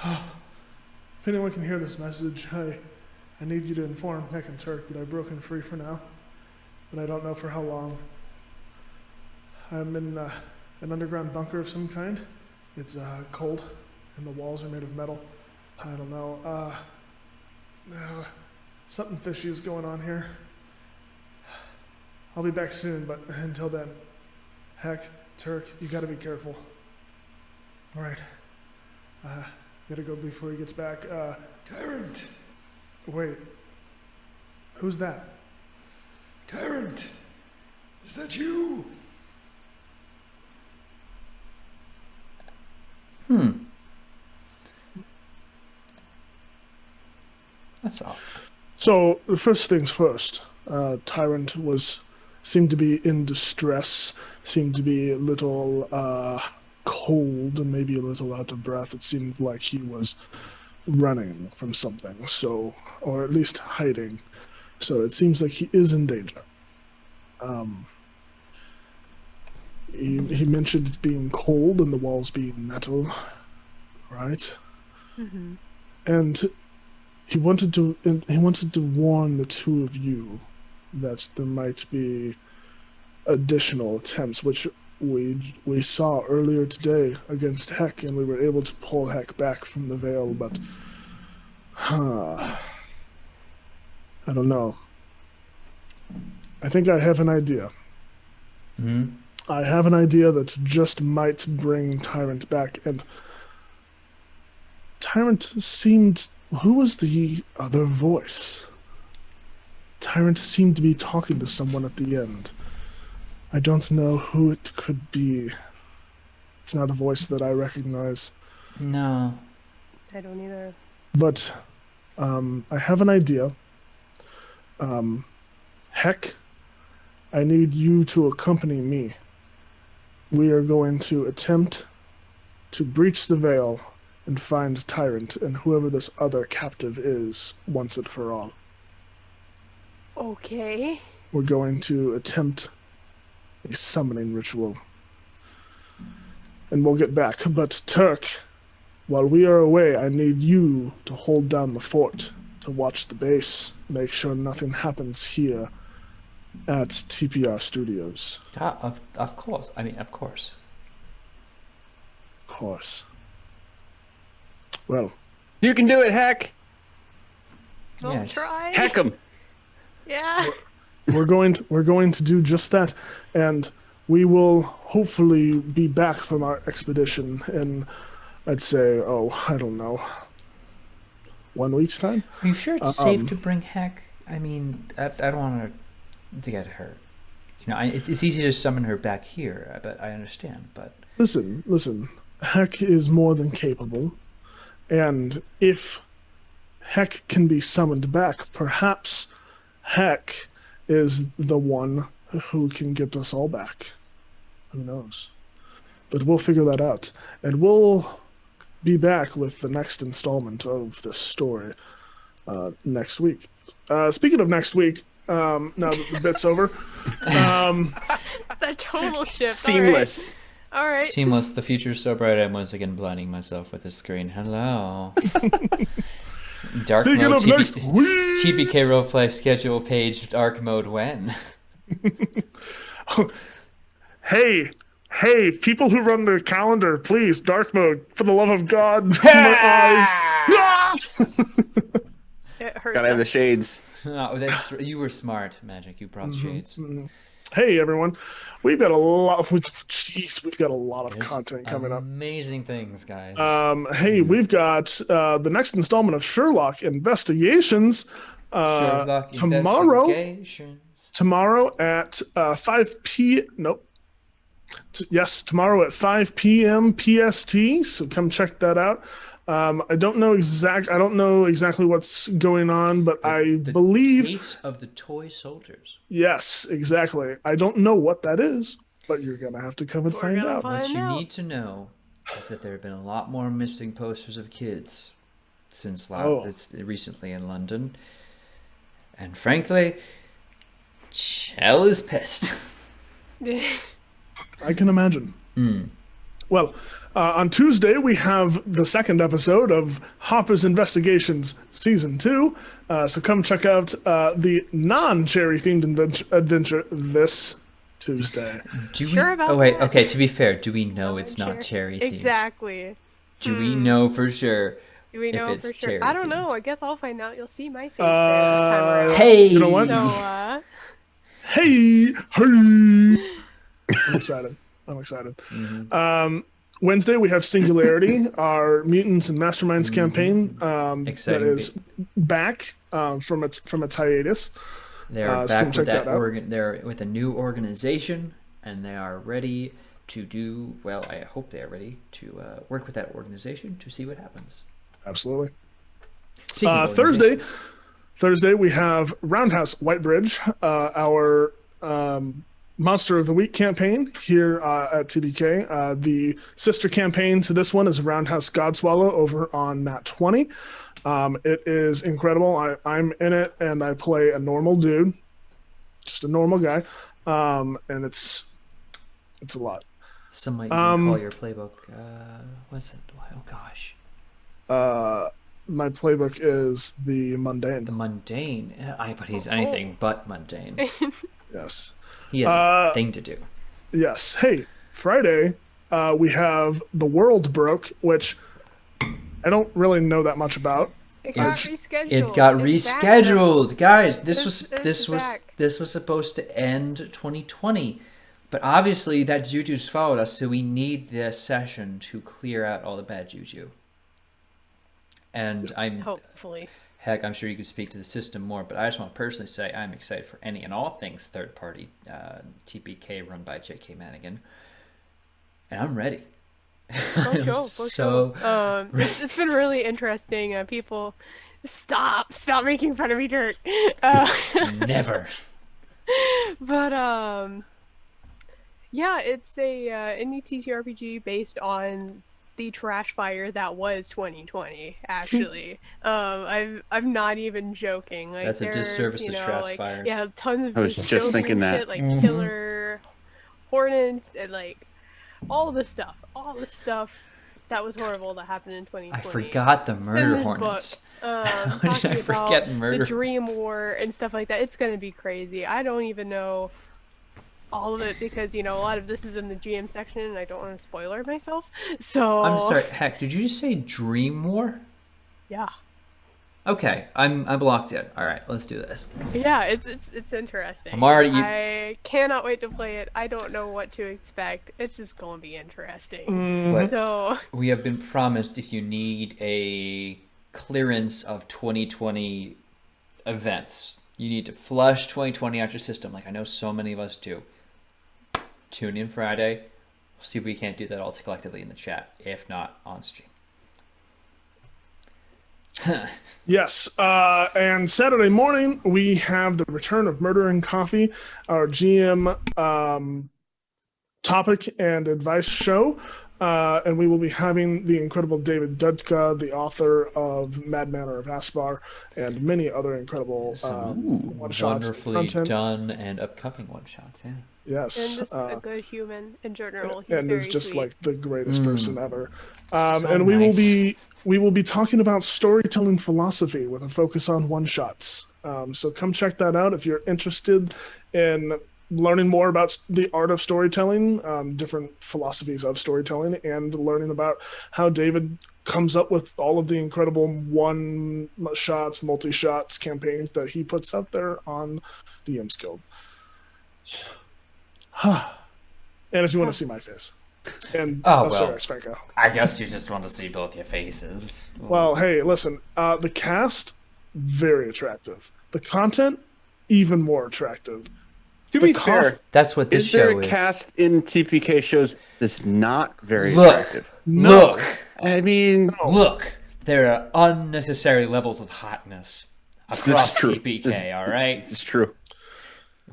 If anyone can hear this message, I need you to inform Heck and Turk that I've broken free for now, but I don't know for how long. I'm in an underground bunker of some kind. It's cold, and the walls are made of metal. I don't know. Something fishy is going on here. I'll be back soon, but until then, Heck, Turk, you gotta be careful. Alright. Gotta go before he gets back. Tyrant! Wait, Who's that? Tyrant, is that you? That's all. So, the first things first. Tyrant seemed to be in distress, seemed to be a little cold, and maybe a little out of breath. It seemed like he was running from something, so, or at least hiding. So it seems like he is in danger. He mentioned it being cold and the walls being metal, right? Mm-hmm. And he wanted to warn the two of you that there might be additional attempts, which we saw earlier today against Heck, and we were able to pull Heck back from the veil, but I don't know. I think I have an idea. Mm-hmm. I have an idea that just might bring Tyrant back, and Tyrant seemed... Who was the other voice? Tyrant seemed to be talking to someone at the end. I don't know who it could be. It's not a voice that I recognize. No. I don't either. But I have an idea. Heck, I need you to accompany me. We are going to attempt to breach the veil and find Tyrant and whoever this other captive is once and for all. Okay. We're going to attempt a summoning ritual. And we'll get back. But Turk, while we are away, I need you to hold down the fort, to watch the base, make sure nothing happens here at TPR Studios. Of course. I mean, of course. Of course. Well, you can do it, Heck. Don't try. Heck 'em. Yeah. We're going to do just that, and we will hopefully be back from our expedition in, I'd say, I don't know, 1 week's time. Are you sure it's safe to bring Heck? I mean, I don't want her to get hurt. You know, it's easy to summon her back here, but I understand. But listen. Heck is more than capable, and if Heck can be summoned back, perhaps Heck is the one who can get us all back. Who knows? But we'll figure that out, and we'll be back with the next installment of this story next week. Speaking of next week, now that the bit's over, That total shift. Seamless. All right. Seamless. The future's so bright. I'm once again blinding myself with the screen. Hello. Dark Speaking mode. of next week. TPK roleplay schedule page. Dark mode when? Hey, people who run the calendar, please, dark mode, for the love of God. My eyes. It hurts. Gotta have the shades. Oh, you were smart, Magic. You brought shades. Hey, everyone. We've got a lot of content coming up. Amazing things, guys. Hey, we've got the next installment of Sherlock Investigations tomorrow. Tomorrow at 5 p.m. Nope. Tomorrow at 5 p.m. PST. So come check that out. I don't know exactly what's going on, but I believe Case of the Toy Soldiers. Yes, exactly. I don't know what that is, but you're gonna have to come and find out. What you need to know is that there have been a lot more missing posters of kids since recently in London, and frankly, Chell is pissed. I can imagine. Well, on Tuesday, we have the second episode of Hopper's Investigations Season 2. So come check out the non-cherry themed adventure this Tuesday. Okay, to be fair, do we know it's not cherry themed? Exactly. Do we know for sure? Do we know if it's for sure? cherry I don't themed? know. I guess I'll find out. You'll see my face there this time around. Hey! You know what? So, hey! I'm excited. Wednesday we have Singularity, our Mutants and Masterminds campaign that Exciting is back from its hiatus. They're so come back with check that out. they're with a new organization, and they are ready to do well. I hope they are ready to work with that organization to see what happens. Absolutely. Speaking of Thursday we have Roundhouse Whitebridge, our Monster of the Week campaign here at TBK. The sister campaign to this one is Roundhouse Godswallow over on Nat 20. It is incredible. I'm in it, and I play a normal dude, just a normal guy, and it's a lot. Some might even call your playbook. What's it? Oh gosh. My playbook is the Mundane. The Mundane. But he's anything but mundane. Yes. He has a thing to do. Yes. Hey, Friday, we have The World Broke, which I don't really know that much about. It got rescheduled. It got It's rescheduled, back. guys. This This was supposed to end 2020, but obviously that juju's followed us, so we need this session to clear out all the bad juju. And hopefully. Heck, I'm sure you could speak to the system more, but I just want to personally say I'm excited for any and all things third-party TPK run by J.K. Manigan, and I'm ready. It's been really interesting. People, stop making fun of me, Turk. Never. But yeah, it's a indie TTRPG based on the trash fire that was 2020. Actually, I'm not even joking. Like, that's a disservice to trash fires. Yeah, tons of I was just thinking that shit, like killer hornets and like all the stuff that was horrible that happened in 2020. I forgot the murder hornets. How did I forget murder? The Dream War and stuff like that. It's gonna be crazy. I don't even know all of it because a lot of this is in the GM section, and I don't want to spoiler myself. So I'm sorry. Heck, did you just say Dream War? Yeah. Okay, I'm locked in. All right, let's do this. Yeah, it's interesting. I cannot wait to play it. I don't know what to expect. It's just gonna be interesting. But So we have been promised if you need a clearance of 2020 events, you need to flush 2020 out your system. Like I know so many of us do. Tune in Friday. We'll see if we can't do that all collectively in the chat. If not, on stream. Yes, and Saturday morning we have the return of Murder and Coffee, our GM topic and advice show, and we will be having the incredible David Dudka, the author of Mad Manor of Aspar, and many other incredible one-shots, wonderfully content. done and upcoming one-shots. Yeah. Yes, and just a good human in general. He's and very is just sweet. like the greatest person ever. So and we nice. will be talking about storytelling philosophy with a focus on one shots. So come check that out if you're interested in learning more about the art of storytelling, different philosophies of storytelling, and learning about how David comes up with all of the incredible one shots, multi shots campaigns that he puts out there on DM's Guild. And if you want to see my face. And sorry, Svenko. I guess you just want to see both your faces. Well, hey, listen, the cast, very attractive. The content, even more attractive. To be fair, that's what this is there show a is. cast in TPK shows that's not very Look, attractive? look. I mean, Look, there are unnecessary levels of hotness across TPK. All right, this is true.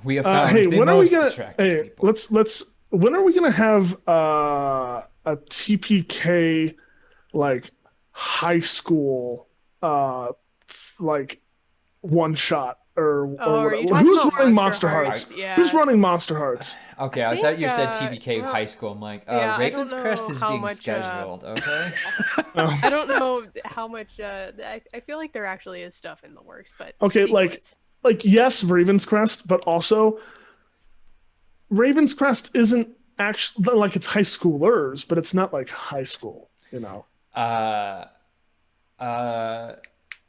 We have found hey, the when are we most gonna? attractive Hey, people. let's. When are we gonna have a TPK like high school like one shot or are you whatever? talking Who's about running Monster Monster Hearts? Hearts? Yeah. Who's running Monster Hearts? Okay, I think, thought you said TPK well, high school. I'm like, yeah, I don't Raven's Crest know is how being much, scheduled. Okay. I don't know how much. I feel like there actually is stuff in the works, but Okay, secrets. like yes, Raven's Crest, but also Raven's Crest isn't actually like it's high schoolers, but it's not like high school, you know.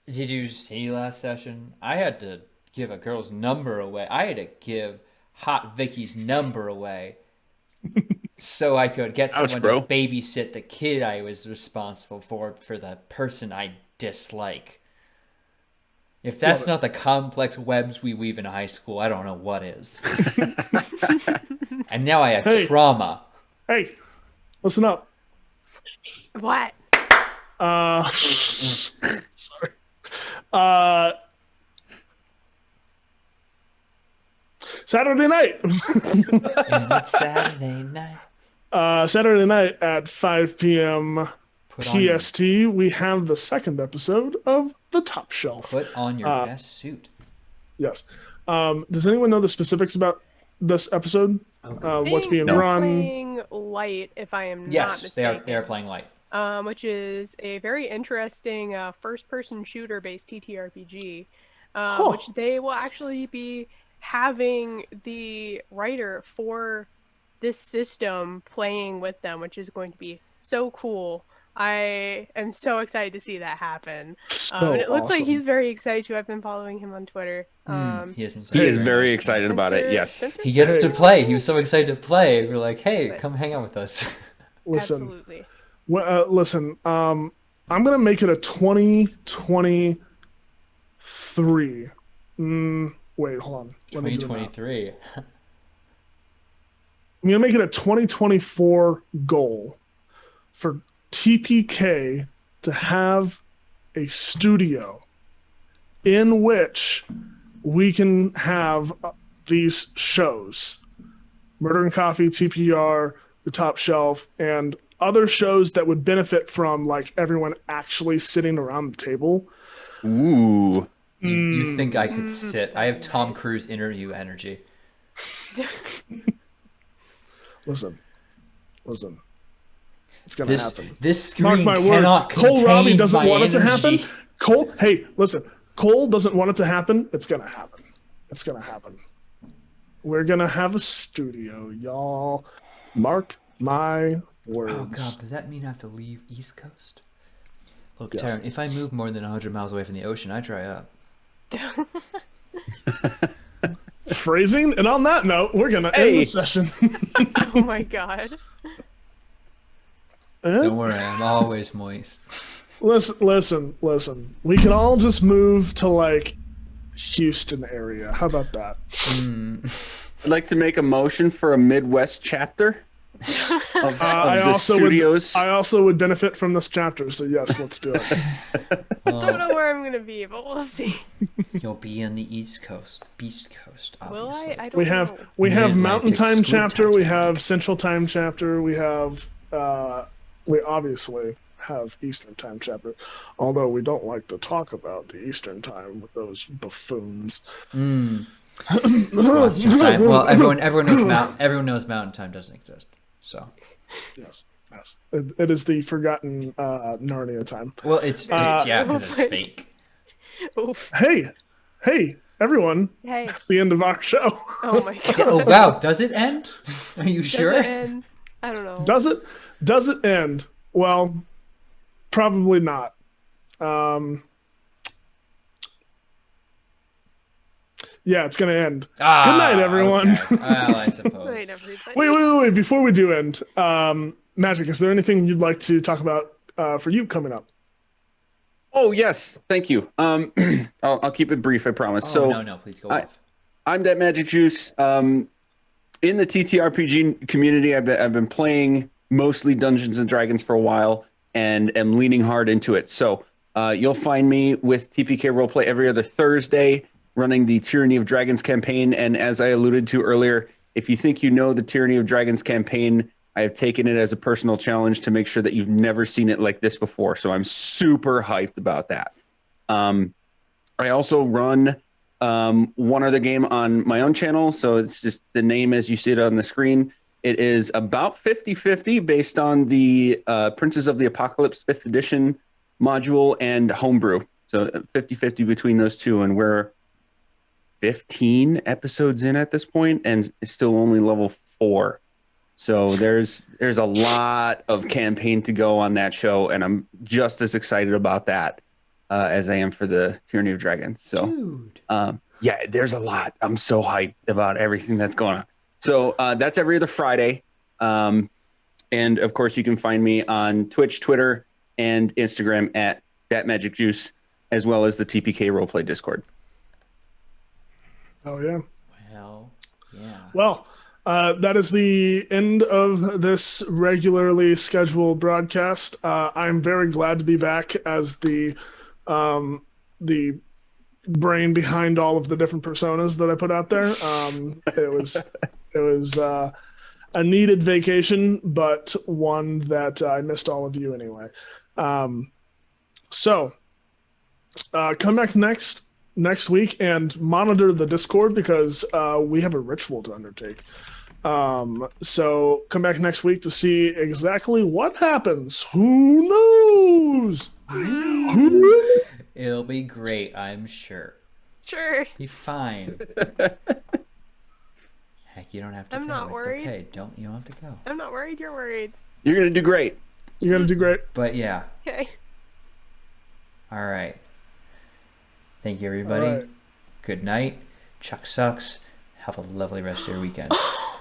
Did you see last session? I had to give a girl's number away. I had to give Hot Vicky's number away so I could get Ouch, someone bro. to babysit the kid I was responsible for the person I dislike. If that's not the complex webs we weave in high school, I don't know what is. And now I have trauma. Hey, listen up. What? Sorry. Saturday night. And it's Saturday night. Saturday night at 5 p.m. Put on your- PST, we have the second episode of The Top Shelf. Put on your best suit. Yes. Does anyone know the specifics about this episode? What's being They're run? playing Light, if I am not Yes, mistaken. they are playing Light. Which is a very interesting first-person shooter-based TTRPG, which they will actually be having the writer for this system playing with them, which is going to be so cool. I am so excited to see that happen. And it looks like awesome. he's very excited too. I've been following him on Twitter. He has been He is saying very nice. excited about it. Yes. He gets to play. He was so excited to play. We're like, hey, come hang out with us. Listen. Absolutely. Listen, I'm gonna make it a 2023. Wait, hold on. Let me do the math. 2023. I'm gonna make it a 2024 goal for TPK to have a studio in which we can have these shows: Murder and Coffee, TPR, The Top Shelf, and other shows that would benefit from like everyone actually sitting around the table. Ooh. You think I could sit? I have Tom Cruise interview energy. Listen. It's gonna happen. This screen Mark my word. cannot Cole Robbie contain doesn't my want it to happen. energy. Cole doesn't want it to happen. It's gonna happen. It's gonna happen. We're gonna have a studio, y'all. Mark my words. Oh god, does that mean I have to leave East Coast? Look, Yes. Taryn, if I move more than 100 miles away from the ocean, I dry up. Phrasing. And on that note, we're gonna end the session. Oh my god. Don't worry, I'm always moist. Listen. We can all just move to like Houston area. How about that? I'd like to make a motion for a Midwest chapter of the studios. I also would benefit from this chapter, so yes, let's do it. Don't know where I'm gonna be, but we'll see. You'll be on the East Coast, Beast Coast, Will obviously. I don't We know. have Mid-Atlantic Mountain Time Squid chapter. We Titanic. have Central Time chapter. We have. We obviously have Eastern Time chapter, although we don't like to talk about the Eastern Time with those buffoons. Western time. Well, everyone knows Mountain Time doesn't exist. So. Yes. It is the forgotten Narnia time. Well, it's because it's fake. Oof. Hey, everyone! Hey. That's the end of our show. Oh my god. Oh wow, does it end? Are you Does sure? it end? I don't know. Does it end? Well, probably not. Yeah, it's gonna end. Good night, everyone. Okay. Well, I suppose. Good night, everybody. Wait! Before we do end, Magic, is there anything you'd like to talk about for you coming up? Oh yes, thank you. I'll keep it brief, I promise. No, please go off. I'm that Magic Juice. In the TTRPG community, I've been playing mostly Dungeons and Dragons for a while, and am leaning hard into it. So you'll find me with TPK Roleplay every other Thursday, running the Tyranny of Dragons campaign. And as I alluded to earlier, if you think you know the Tyranny of Dragons campaign, I have taken it as a personal challenge to make sure that you've never seen it like this before. So I'm super hyped about that. I also run one other game on my own channel. So it's just the name as you see it on the screen. It is about 50-50 based on the Princes of the Apocalypse 5th edition module and homebrew. So 50-50 between those two. And we're 15 episodes in at this point and it's still only level 4. So there's a lot of campaign to go on that show, and I'm just as excited about that as I am for the Tyranny of Dragons. So, Dude. Yeah, there's a lot. I'm so hyped about everything that's going on. So that's every other Friday. And of course, you can find me on Twitch, Twitter, and Instagram at ThatMagicJuice, as well as the TPK Roleplay Discord. Oh yeah. Well, yeah. Well, that is the end of this regularly scheduled broadcast. I'm very glad to be back as the brain behind all of the different personas that I put out there. It was a needed vacation, but one that I missed all of you anyway. So come back next week and monitor the Discord because we have a ritual to undertake. So come back next week to see exactly what happens. Who knows? It'll be great, I'm sure. Sure. Be fine. Heck, you don't have to I'm go. not It's worried. okay. You don't have to go. I'm not worried. You're worried. You're gonna do great. You're gonna do great. But yeah. Okay. All right. Thank you, everybody. All right. Good night. Chuck sucks. Have a lovely rest of your weekend.